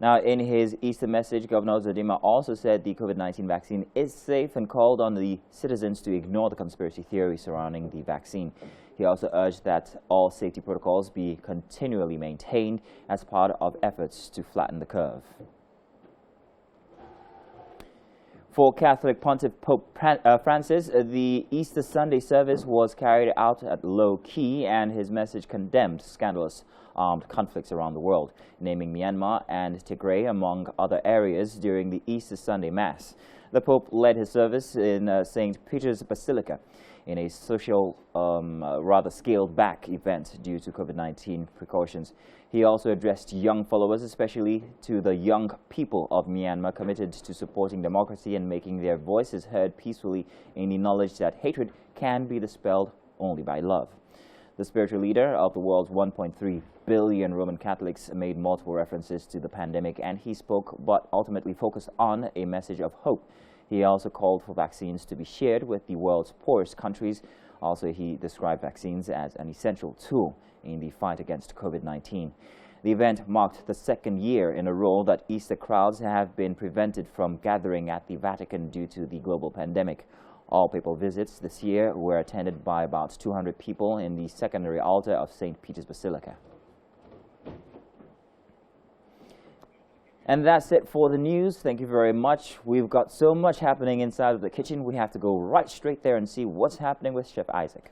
Now, in his Easter message, Governor Uzodinma also said the COVID-19 vaccine is safe and called on the citizens to ignore the conspiracy theory surrounding the vaccine. He also urged that all safety protocols be continually maintained as part of efforts to flatten the curve. For Catholic Pontiff Pope Francis, the Easter Sunday service was carried out at low key, and his message condemned scandalous armed conflicts around the world, naming Myanmar and Tigray among other areas during the Easter Sunday Mass. The Pope led his service in St. Peter's Basilica in a social, rather scaled-back event due to COVID-19 precautions. He also addressed young followers, especially to the young people of Myanmar, committed to supporting democracy and making their voices heard peacefully in the knowledge that hatred can be dispelled only by love. The spiritual leader of the world's 1.3 billion Roman Catholics made multiple references to the pandemic, and he spoke but ultimately focused on a message of hope. He also called for vaccines to be shared with the world's poorest countries. Also, he described vaccines as an essential tool in the fight against COVID-19. The event marked the second year in a row that Easter crowds have been prevented from gathering at the Vatican due to the global pandemic. All papal visits this year were attended by about 200 people in the secondary altar of St. Peter's Basilica. And that's it for the news. Thank you very much. We've got so much happening inside of the kitchen. We have to go right straight there and see what's happening with Chef Isaac.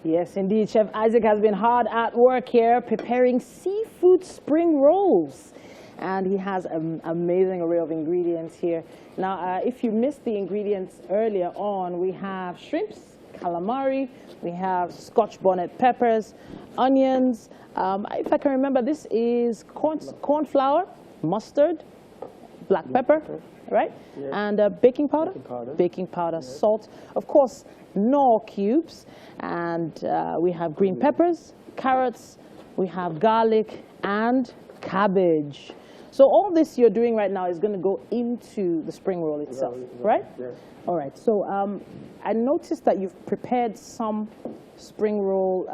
Yes, indeed. Chef Isaac has been hard at work here preparing seafood spring rolls. And he has an amazing array of ingredients here. Now, if you missed the ingredients earlier on, we have shrimps, calamari, we have Scotch bonnet peppers, onions. If I can remember, this is corn flour, mustard, black pepper, right? Yes. And baking powder, salt, of course, Knorr cubes, and we have green peppers, carrots, we have garlic and cabbage. So all this you're doing right now is going to go into the spring roll itself, right? Yes. All right. So I noticed that you've prepared some spring roll.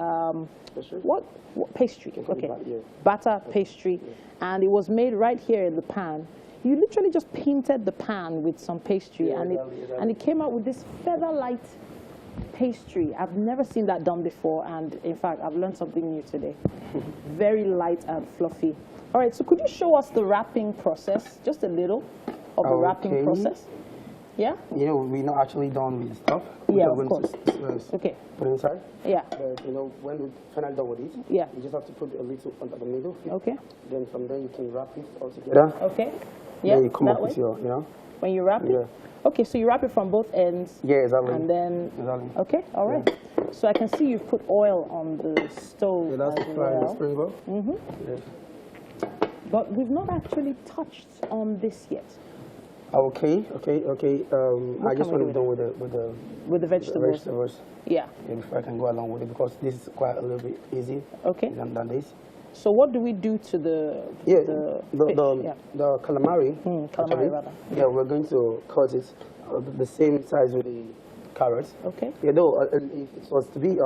What pastry? Okay. Batter pastry, and it was made right here in the pan. You literally just painted the pan with some pastry, and it came out with this feather-light pastry. I've never seen that done before, and in fact, I've learned something new today. Very light and fluffy. All right, so could you show us the wrapping process, just a little of the wrapping process? Yeah? You know, we're not actually done with the stuff. Yeah, of course. Okay. Put it inside. Yeah. But, you know, when we finally done with it, yeah, you just have to put a little under the middle. Okay. Then from there you can wrap it all together. Okay. Yeah. Then you come that up way? with your, you know. When you wrap it? Yeah. Okay, so you wrap it from both ends. Yeah, exactly. And then. Exactly. Okay, all right. Yeah. So I can see you've put oil on the stove. Yeah, that's the spring roll. Mm-hmm. Yes. But we've not actually touched on this yet. Okay. I just want to be done with the vegetables. Yeah. Before I can go along with it, because this is quite a little bit easy. Okay. Than this. So what do we do to the the calamari? Calamari rather. Yeah, we're going to cut it the same size with the carrots. Okay. Yeah, though if it was to be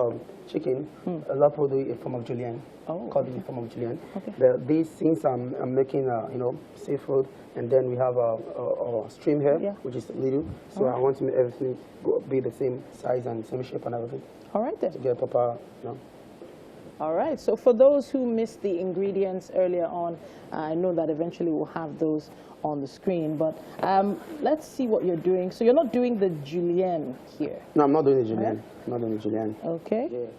chicken, a lot of people do it in form of julienne. Oh. Called it in form of julienne. Okay. These things I'm making, you know, seafood, and then we have a stream here, which is little. So I want to make everything be the same size and same shape and everything. All right then. To get proper, you know. All right. So for those who missed the ingredients earlier on, I know that eventually we'll have those on the screen. But let's see what you're doing. So you're not doing the julienne here. No, I'm not doing the julienne. I'm not doing the julienne. Okay. Yeah.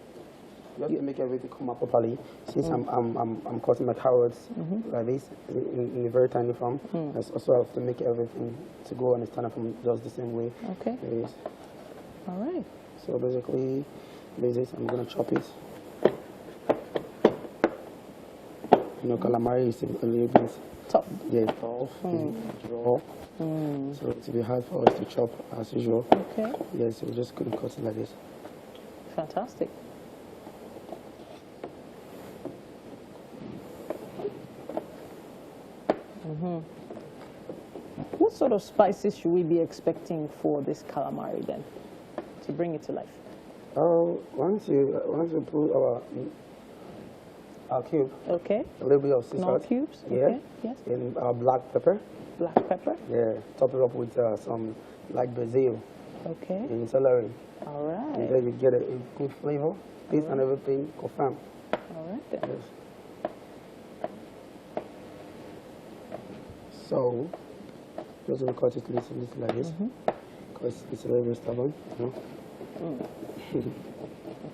You have to make everything come out properly. Since I'm cutting my carrots like this in a very tiny form, I also have to make everything to go and stand up from just the same way. Okay. It is. All right. So basically, this I'm gonna chop it. You know, calamari is a little bit tough. Yeah, tough. Draw. So it will be hard for us to chop as usual. Okay. Yes, we're just gonna cut it like this. Fantastic. What sort of spices should we be expecting for this calamari then, to bring it to life? Once you put our cube. Okay. A little bit of sea Small salt. cubes. Yeah. Okay. Yes. And black pepper. Black pepper. Yeah. Top it up with some like basil. Okay. And celery. All right. And then you get a good flavor. This and everything confirmed. All right then. Yes. So, just going to cut it a little like this, because it's a little bit stubborn. You know?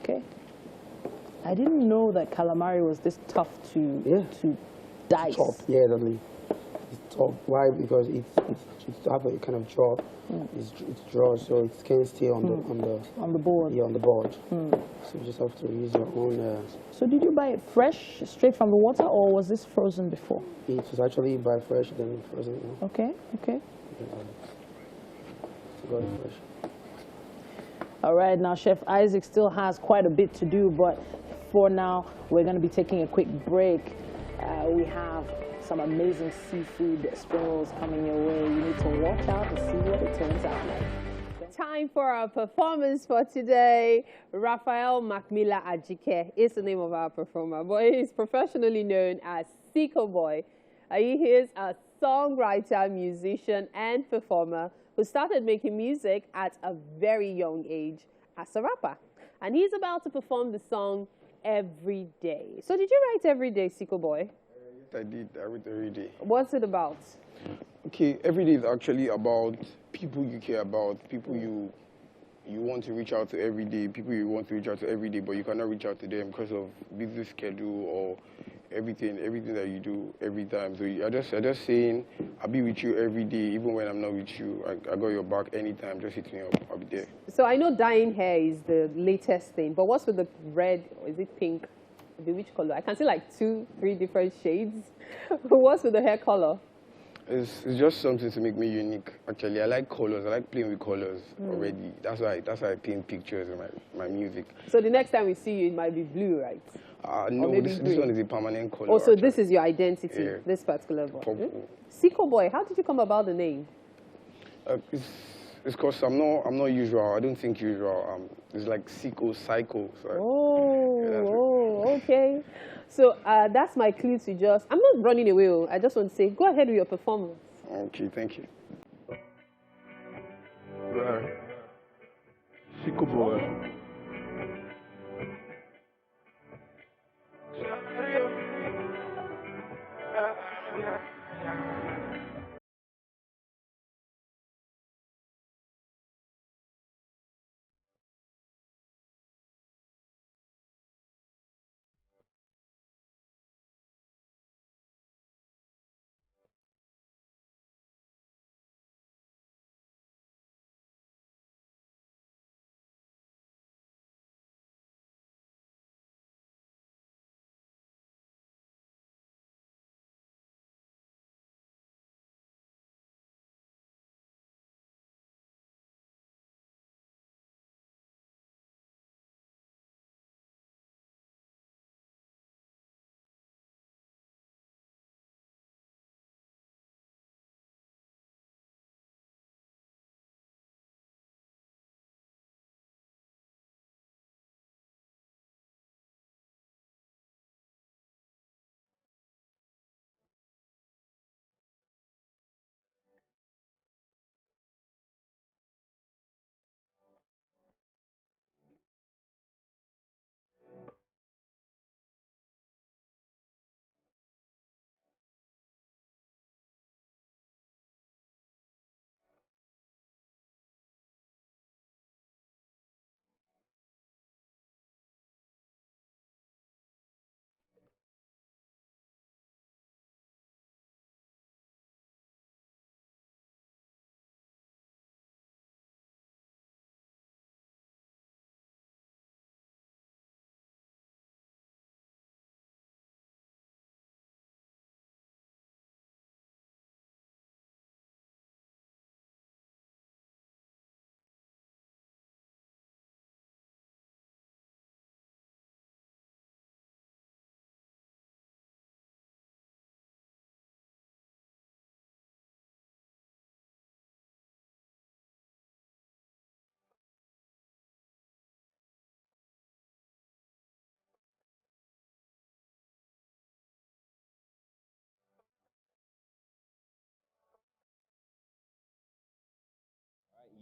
Okay. I didn't know that calamari was this tough to dice. Chop, yeah, definitely. It's tough. Why? Because it's have a kind of jaw. It's draw, so it can stay on the board. Yeah, on the board. So you just have to use your own. So did you buy it fresh, straight from the water, or was this frozen before? It was actually buy fresh, then frozen. You know? Okay. Okay. Got it fresh. All right, now Chef Isaac still has quite a bit to do, but for now, we're going to be taking a quick break. We have some amazing seafood spring rolls coming your way. You need to watch out and see what it turns out like. Time for our performance for today. Raphael Macmillan Ajike is the name of our performer, but he is professionally known as Sicko Boy. He is a songwriter, musician, and performer who started making music at a very young age as a rapper. And he's about to perform the song Every Day. So did you write Every Day, Sicko Boy? Yes, I did. I wrote Every Day. What's it about? Okay, Every Day is actually about people you care about, people you want to reach out to every day, people you want to reach out to every day, but you cannot reach out to them because of busy schedule or everything that you do every time. So I just saying, I'll be with you every day, even when I'm not with you. I got your back anytime. Just hit me up. I'll be there. So I know dyeing hair is the latest thing, but what's with the red, or is it pink? Which color? I can see like 2-3 different shades. What's with the hair color? It's just something to make me unique. Actually, I like colors. I like playing with colors already. That's why I paint pictures in my music. So the next time we see you, it might be blue, right? No, maybe this one is a permanent color. Oh, so actually. this is your identity, Yeah. this particular boy. Purple. Sicko Boy, how did you come about the name? It's because I'm not usual. I don't think usual. It's like psycho. So Okay. So that's my clue to just, I'm not running away. I just want to say, go ahead with your performance. Okay, thank you. Sicko Boy.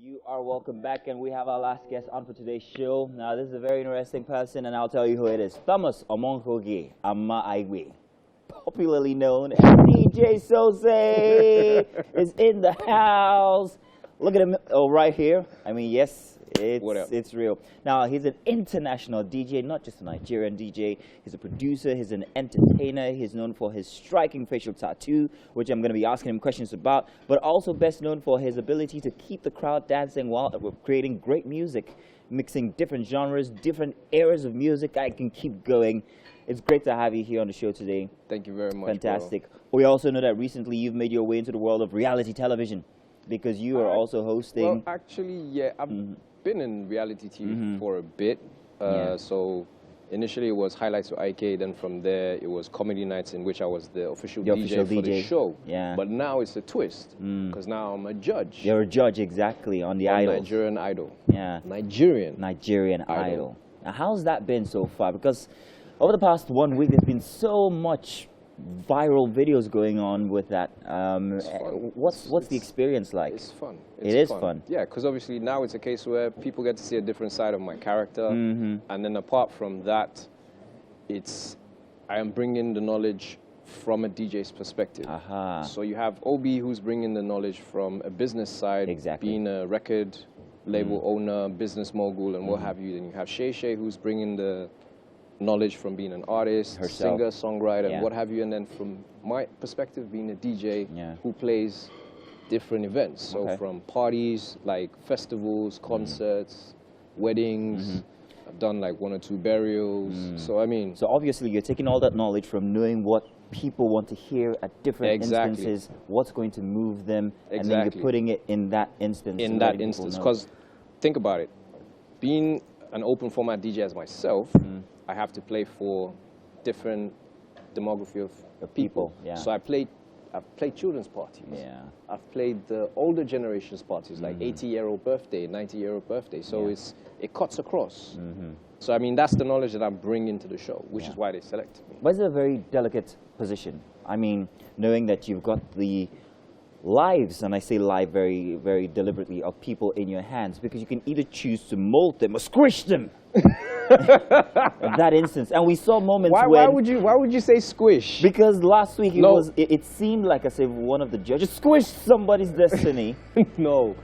You are welcome back, and we have our last guest on for today's show. Now, this is a very interesting person, and I'll tell you who it is. Thomas Omonhogi Ama Aigwe, popularly known as DJ Sose, is in the house. Look at him right here. I mean, yes, it's real. Now, he's an international DJ, not just a Nigerian DJ. He's a producer, he's an entertainer. He's known for his striking facial tattoo, which I'm going to be asking him questions about, but also best known for his ability to keep the crowd dancing while creating great music, mixing different genres, different eras of music. I can keep going. It's great to have you here on the show today. Thank you very much. Fantastic. Bro. We also know that recently you've made your way into the world of reality television because you are also hosting. Well, actually, yeah, I've been in reality TV for a bit. So initially it was Highlights with IK, then from there it was Comedy Nights, in which I was the official DJ for the show. Yeah. But now it's a twist because now I'm a judge. You're a judge, exactly, on the Idol. Nigerian Idol. Yeah. Nigerian Idol. Now, how's that been so far? Because over the past 1 week, there's been so much viral videos going on with that. What's the experience like? It's fun. It is fun. Yeah, because obviously now it's a case where people get to see a different side of my character. And then apart from that, I am bringing the knowledge from a DJ's perspective. So you have Obi, who's bringing the knowledge from a business side, being a record label owner, business mogul, and what have you. Then you have Shay Shay, who's bringing the knowledge from being an artist, singer, songwriter, and what have you. And then from my perspective, being a DJ who plays different events. So from parties, like festivals, concerts, weddings. I've done like 1 or 2 burials. So I mean. So obviously you're taking all that knowledge from knowing what people want to hear at different instances, what's going to move them, and then you're putting it in that instance. In that instance, because think about it. Being an open format DJ as myself, I have to play for different demography of people. Yeah. So I've played children's parties. Yeah. I've played the older generation's parties, like 80-year-old birthday, 90-year-old birthday. So it cuts across. So I mean, that's the knowledge that I'm bringing to the show, which is why they selected me. But it's a very delicate position. I mean, knowing that you've got the lives, and I say live very, very deliberately, of people in your hands, because you can either choose to mold them or squish them. In that instance, and we saw moments why would you say squish? Because last week it seemed like as if one of the judges squished somebody's destiny. No,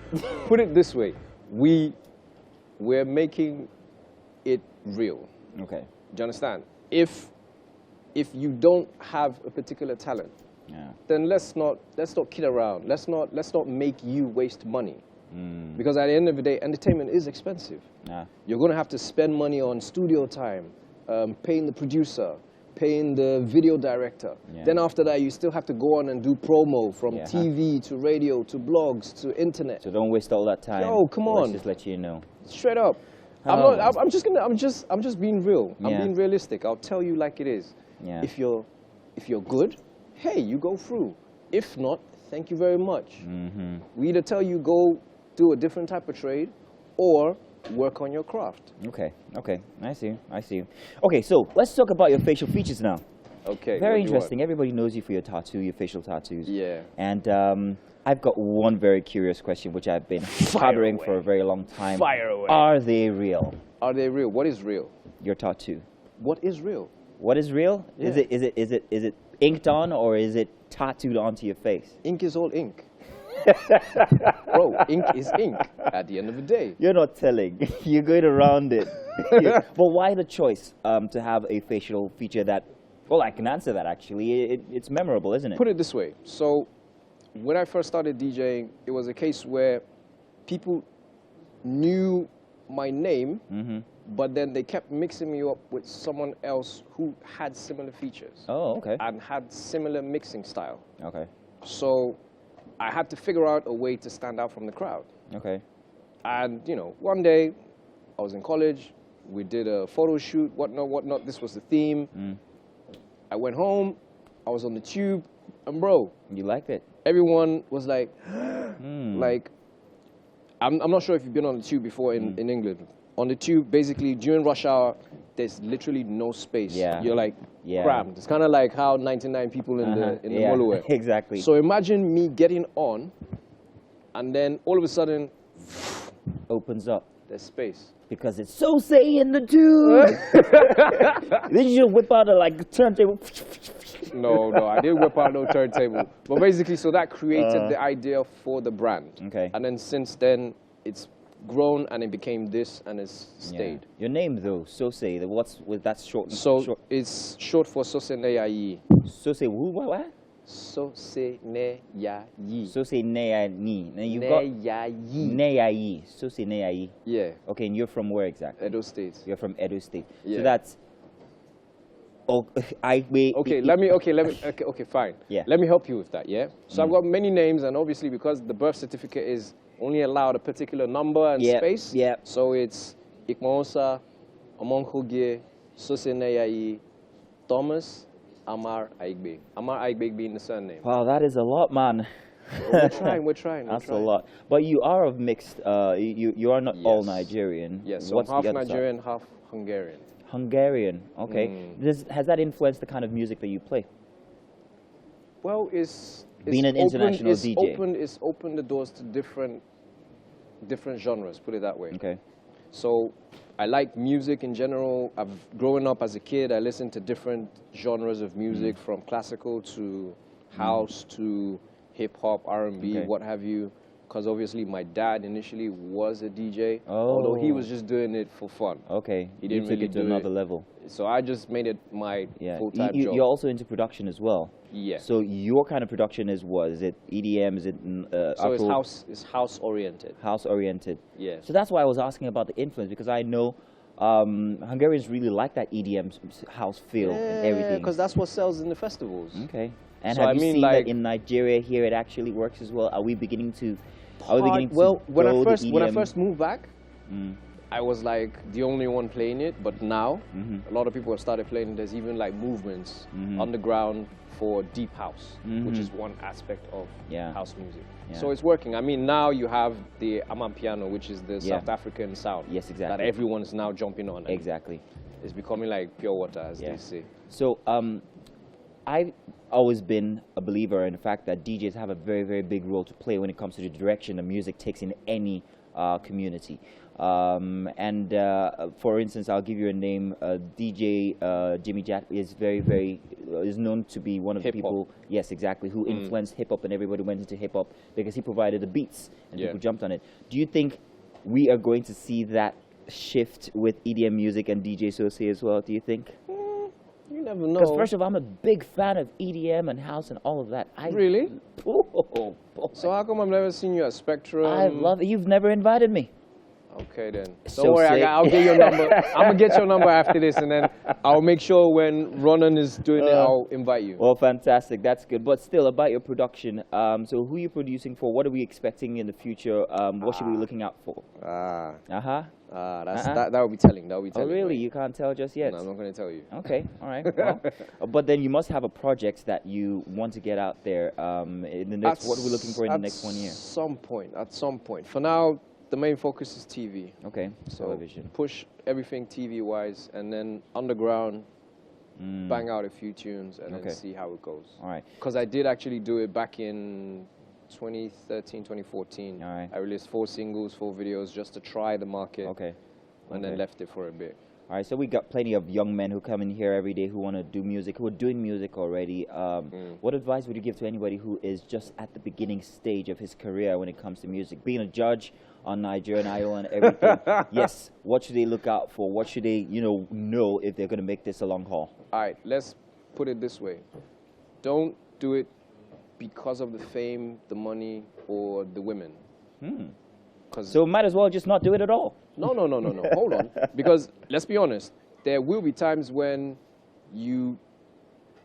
put it this way: we're making it real. Okay. Do you understand? If you don't have a particular talent, then let's not kid around. Let's not make you waste money. Because at the end of the day, entertainment is expensive. You're going to have to spend money on studio time, paying the producer, paying the video director. Then after that, you still have to go on and do promo from TV to radio to blogs to internet. So don't waste all that time. Yo, come on. Let's just let you know. Straight up. I'm just being real. I'm being realistic. I'll tell you like it is. If you're good, hey, you go through. If not, thank you very much. We either tell you go do a different type of trade or work on your craft. Okay, I see. Okay, so let's talk about your facial features now. Okay. Very interesting. Everybody knows you for your tattoo, your facial tattoos. Yeah. And I've got one very curious question, which I've been harboring for a very long time. Fire away. Are they real? Are they real? What is real? Your tattoo. What is real? What is real? Yeah. Is it inked on, or is it tattooed onto your face? Ink is all ink. Bro, ink is ink at the end of the day. You're not telling. You're going around it. But why the choice to have a facial feature that, well, I can answer that actually. It's memorable, isn't it? Put it this way. So when I first started DJing, it was a case where people knew my name, but then they kept mixing me up with someone else who had similar features. Oh, okay. And had similar mixing style. Okay. So I had to figure out a way to stand out from the crowd. Okay. And, you know, one day I was in college, we did a photo shoot, whatnot. This was the theme. I went home, I was on the tube, and bro. You liked it? Everyone was like, like, I'm not sure if you've been on the tube before in England. On the tube, basically, during rush hour, there's literally no space. Yeah. You're like crammed. It's kind of like how 99 people in the mall were. Exactly. So imagine me getting on, and then all of a sudden, opens up. There's space. Because it's so say in the tube. Then you whip out a turntable. No, I didn't whip out no turntable. But basically, so that created the idea for the brand. Okay. And then since then, it's grown and it became this and it's stayed. Yeah. Your name though, Sose, what's with that short? So it's short for Sose Neyayi. Sose who? What? Sose Neyayi. Sose Neyayi. Now you've Neyayi. Neyayi. Sose Neyayi. Yeah. Okay, and you're from where exactly? Edo State. You're from Edo State. Yeah. So that's. Oh, Okay, fine. Yeah. Let me help you with that. Yeah. So I've got many names, and obviously because the birth certificate is only allowed a particular number and space. Yeah. So it's Ikmaosa, Amonkogie, Sose Neyayi, Thomas, Amar Aigbe. Amar Aigbe being the surname. Wow, that is a lot, man. We're trying. That's a lot. But you are of mixed, you are not all Nigerian. Yes, so What's I'm half the other Nigerian, side? half Hungarian. Hungarian, okay. Has that influenced the kind of music that you play? Well, it's being an international DJ. It's opened the doors to different genres, put it that way. Okay. So I like music in general. Growing up as a kid, I listened to different genres of music, from classical to house to hip hop, R&B, what have you. Because obviously my dad initially was a DJ, although he was just doing it for fun. Okay, he didn't really really do another level. So I just made it my full-time job. You're also into production as well. Yeah. So your kind of production is what? Is it EDM? Is it so it's house oriented. House oriented. Yeah. So that's why I was asking about the influence, because I know Hungarians really like that EDM house feel and everything. Because that's what sells in the festivals. Okay. And so have you seen that in Nigeria here it actually works as well? Are we beginning to? Well, when I first moved back, I was like the only one playing it, but now a lot of people have started playing it. There's even like movements underground for deep house, which is one aspect of house music. Yeah. So it's working. I mean, now you have the Amapiano, which is the South African sound. Yes, exactly. That everyone is now jumping on. Exactly. It's becoming like pure water, as they say. So I've always been a believer in the fact that DJs have a very, very big role to play when it comes to the direction the music takes in any community. For instance, I'll give you a name. DJ Jimmy Jack is is known to be one of the people, yes, exactly, who influenced hip hop, and everybody went into hip hop because he provided the beats and people jumped on it. Do you think we are going to see that shift with EDM music and DJ Sosay as well? Do you think? You never know. Because first of all, I'm a big fan of EDM and house and all of that. Really? So how come I've never seen you at Spectrum? I love it. You've never invited me. Okay then. Don't worry, I'll get your number. I'm gonna get your number after this, and then I'll make sure when Ronan is doing it, I'll invite you. Well, fantastic. That's good. But still, about your production. So who are you producing for? What are we expecting in the future? What should we be looking out for? That will be telling. That will be telling. Oh, really? You can't tell just yet? No, I'm not going to tell you. Okay, all right. Well, but then you must have a project that you want to get out there in the next. What are we looking for in the next 1 year? At some point. For now, the main focus is TV. Okay, so television. Push everything TV-wise, and then underground, bang out a few tunes, and then see how it goes. All right. Because I did actually do it back in 2013, 2014. All right. I released 4 singles, 4 videos, just to try the market. Okay. And then left it for a bit. All right, so we got plenty of young men who come in here every day who want to do music, who are doing music already. What advice would you give to anybody who is just at the beginning stage of his career when it comes to music? Being a judge on Nigerian Idol and everything. Yes, what should they look out for? What should they, know if they're going to make this a long haul? All right, let's put it this way. Don't do it because of the fame, the money, or the women. So might as well just not do it at all. No. Hold on. Because let's be honest, there will be times when you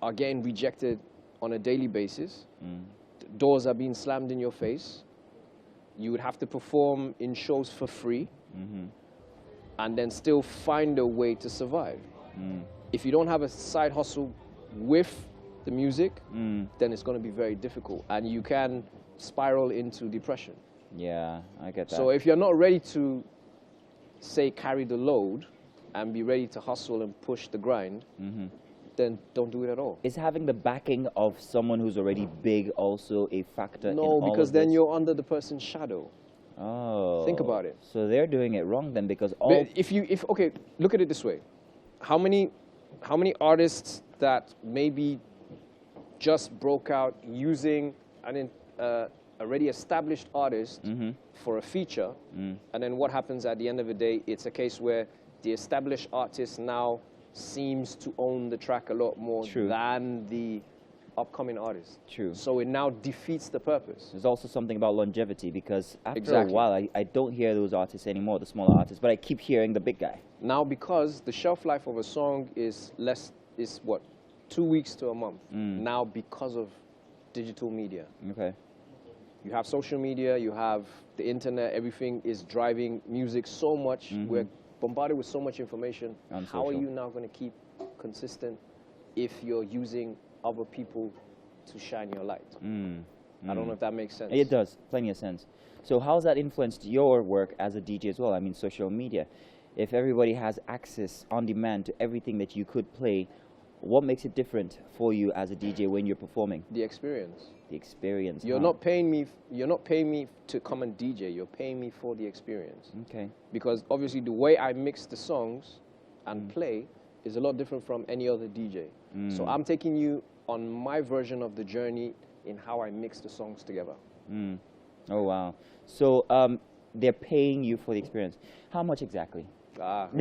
are getting rejected on a daily basis. Doors are being slammed in your face. You would have to perform in shows for free and then still find a way to survive. If you don't have a side hustle with the music, then it's going to be very difficult, and you can spiral into depression. Yeah, I get that. So if you're not ready to, say, carry the load and be ready to hustle and push the grind, then don't do it at all. Is having the backing of someone who's already big also a factor? No, because then you're under the person's shadow. Oh. Think about it. So they're doing it wrong then, because all... But okay, look at it this way. How many artists that maybe just broke out using an already established artist for a feature, and then what happens at the end of the day, it's a case where the established artist now seems to own the track a lot more than the upcoming artist. True. So it now defeats the purpose. There's also something about longevity, because after a while, I don't hear those artists anymore, the smaller artists, but I keep hearing the big guy. Now, because the shelf life of a song is what, 2 weeks to a month. Now, because of digital media. Okay. You have social media, you have the internet, everything is driving music so much. We're bombarded with so much information. How are you now going to keep consistent if you're using other people to shine your light? I don't know if that makes sense. It does, plenty of sense. So how has that influenced your work as a DJ as well? I mean, social media. If everybody has access on demand to everything that you could play, what makes it different for you as a DJ when you're performing? The experience. The experience. You're not paying me. You're not paying me to come and DJ. You're paying me for the experience. Okay. Because obviously the way I mix the songs and play is a lot different from any other DJ. So I'm taking you on my version of the journey in how I mix the songs together. Oh wow. So they're paying you for the experience. How much exactly? But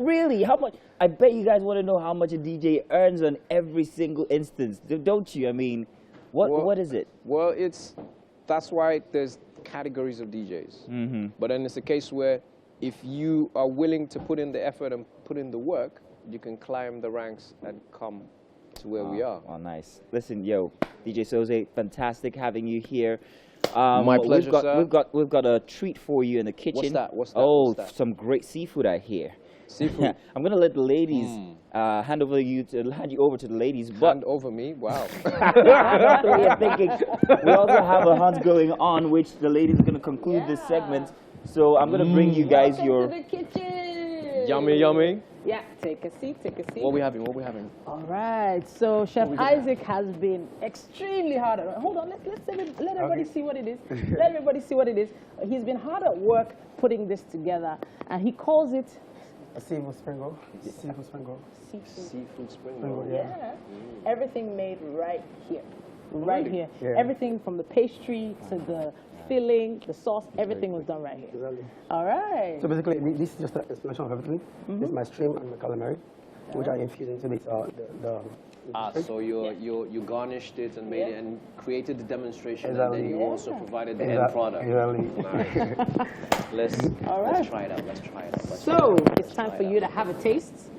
really, how much? I bet you guys want to know how much a DJ earns on every single instance, don't you? I mean, what is it? Well, that's why there's categories of DJs. But then it's a case where if you are willing to put in the effort and put in the work, you can climb the ranks and come to where we are. Oh, nice. Listen, yo, DJ Soze, fantastic having you here. My pleasure, sir. We've got a treat for you in the kitchen. What's that? Oh, What's that? some great seafood I hear. Seafood. I'm gonna let the ladies hand you over to the ladies. But Hand over me? Wow. that's what you're thinking. We also have a hunt going on, which the ladies are gonna conclude this segment. So I'm gonna bring you guys your. To the kitchen. Yummy, yummy. Yeah, take a seat, take a seat. What we having? What we having? All right, so Chef Isaac has been extremely hard at work. Hold on, let everybody see what it is. Let everybody see what it is. He's been hard at work putting this together, and he calls it A seafood spring roll. Seafood spring roll. Seafood spring roll. Yeah. Everything made right here. Right here. Yeah. Everything from the pastry to the filling, the sauce, everything was done right here. Exactly. All right. So basically, this is just an explanation of everything. This is my shrimp and my calamari, which I infused into this, So you garnished it and made it and created the demonstration, Exactly. and then you also provided the end product. Exactly. Nice. Let's try it out. So it's time for you to have a taste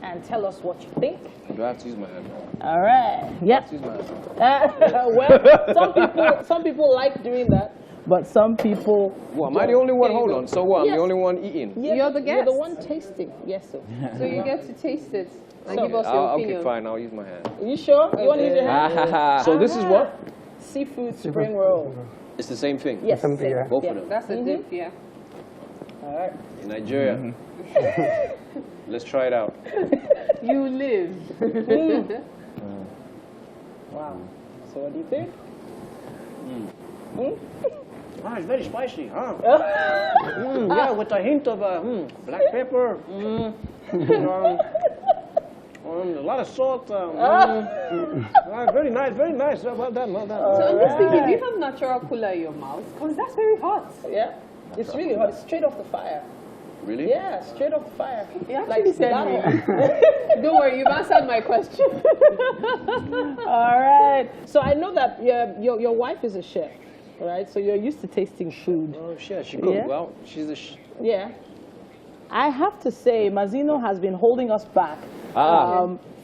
and tell us what you think. Do I have to use my hand? All right. Yep. Use my hand. Well, some people like doing that, but some people. Well, am I the only one? Hold on. So what? I'm the only one eating. Yeah, You're the You're guest. the one tasting. Yes, sir. So you get to taste it and give us your Okay, opinion. fine. I'll use my hand. You sure? You want to use your hand? So this is what? Seafood spring roll. It's the same thing. Yes. Same thing, yeah. Both of them. That's a dip, yeah. All right. In Nigeria. Let's try it out. You live. Wow. So what do you think? It's very spicy, huh? Yeah, with a hint of black pepper. A lot of salt. Very nice, very nice. Well done, well done. So I'm just thinking, do you have natural cooler in your mouth? Because that's very hot. Yeah. It's really hot. It's straight off the fire. Really? Yeah, straight off the fire. You actually said Don't worry, you've answered my question. All right. So I know that your wife is a chef, right? So you're used to tasting food. Oh, shit. She cooked. Yeah. Well, she's a... Yeah. I have to say, Mazino has been holding us back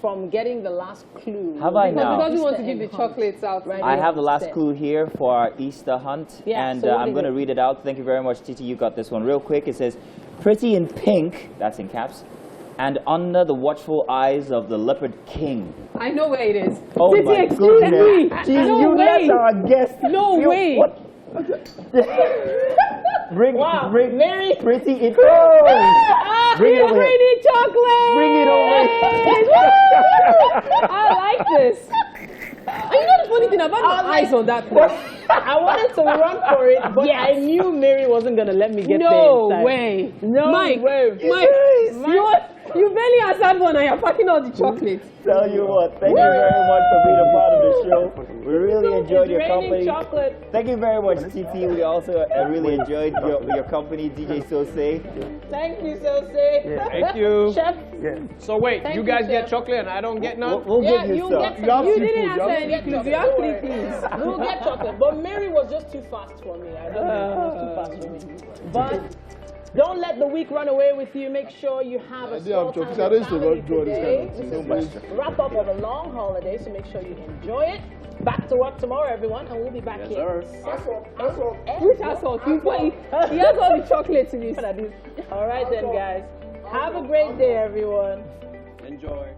from getting the last clue. Have I now? Because we want to give the chocolates out. Right. I have the last clue here for our Easter hunt, Yeah, and so what I'm is going to it? read it out. Thank you very much, Titi. You got this one real quick. It says, "Pretty in pink," that's in caps, "and under the watchful eyes of the Leopard King." I know where it is. Oh Titi, my excuse goodness. me. Jeez, No you way. let our guest. No way. What? Bring Mary. Pretty in. Oh! Bring it over here. Pretty chocolate. Bring it over I like this. And you know the funny thing about my eyes on that place? I wanted to run for it, but I knew Mary wasn't going to let me get there. No in time. way. No Mike, way. Mike, you barely answered one and you're packing all the chocolates. Tell you what, thank you very much for being a part of the show. We really enjoyed your company. Chocolate. Thank you very much, TT. We also really enjoyed your company, DJ Sose. Thank you, Sose. Yeah. Thank you. Chef. Yeah. So wait, Thank you you, guys Chef. get chocolate and I don't get none? We'll give you some. You didn't answer any clues. You have 3 clues. We'll get chocolate. But Mary was just too fast for me. I don't know. It was too fast for me. But don't let the week run away with you. Make sure you have a small time with family today. This is the wrap up of a long holiday, so make sure you enjoy it. Back to work tomorrow, everyone, and we'll be back here. Which asshole? He has all the chocolates in his. All right then, guys. Have a great day, everyone. Enjoy.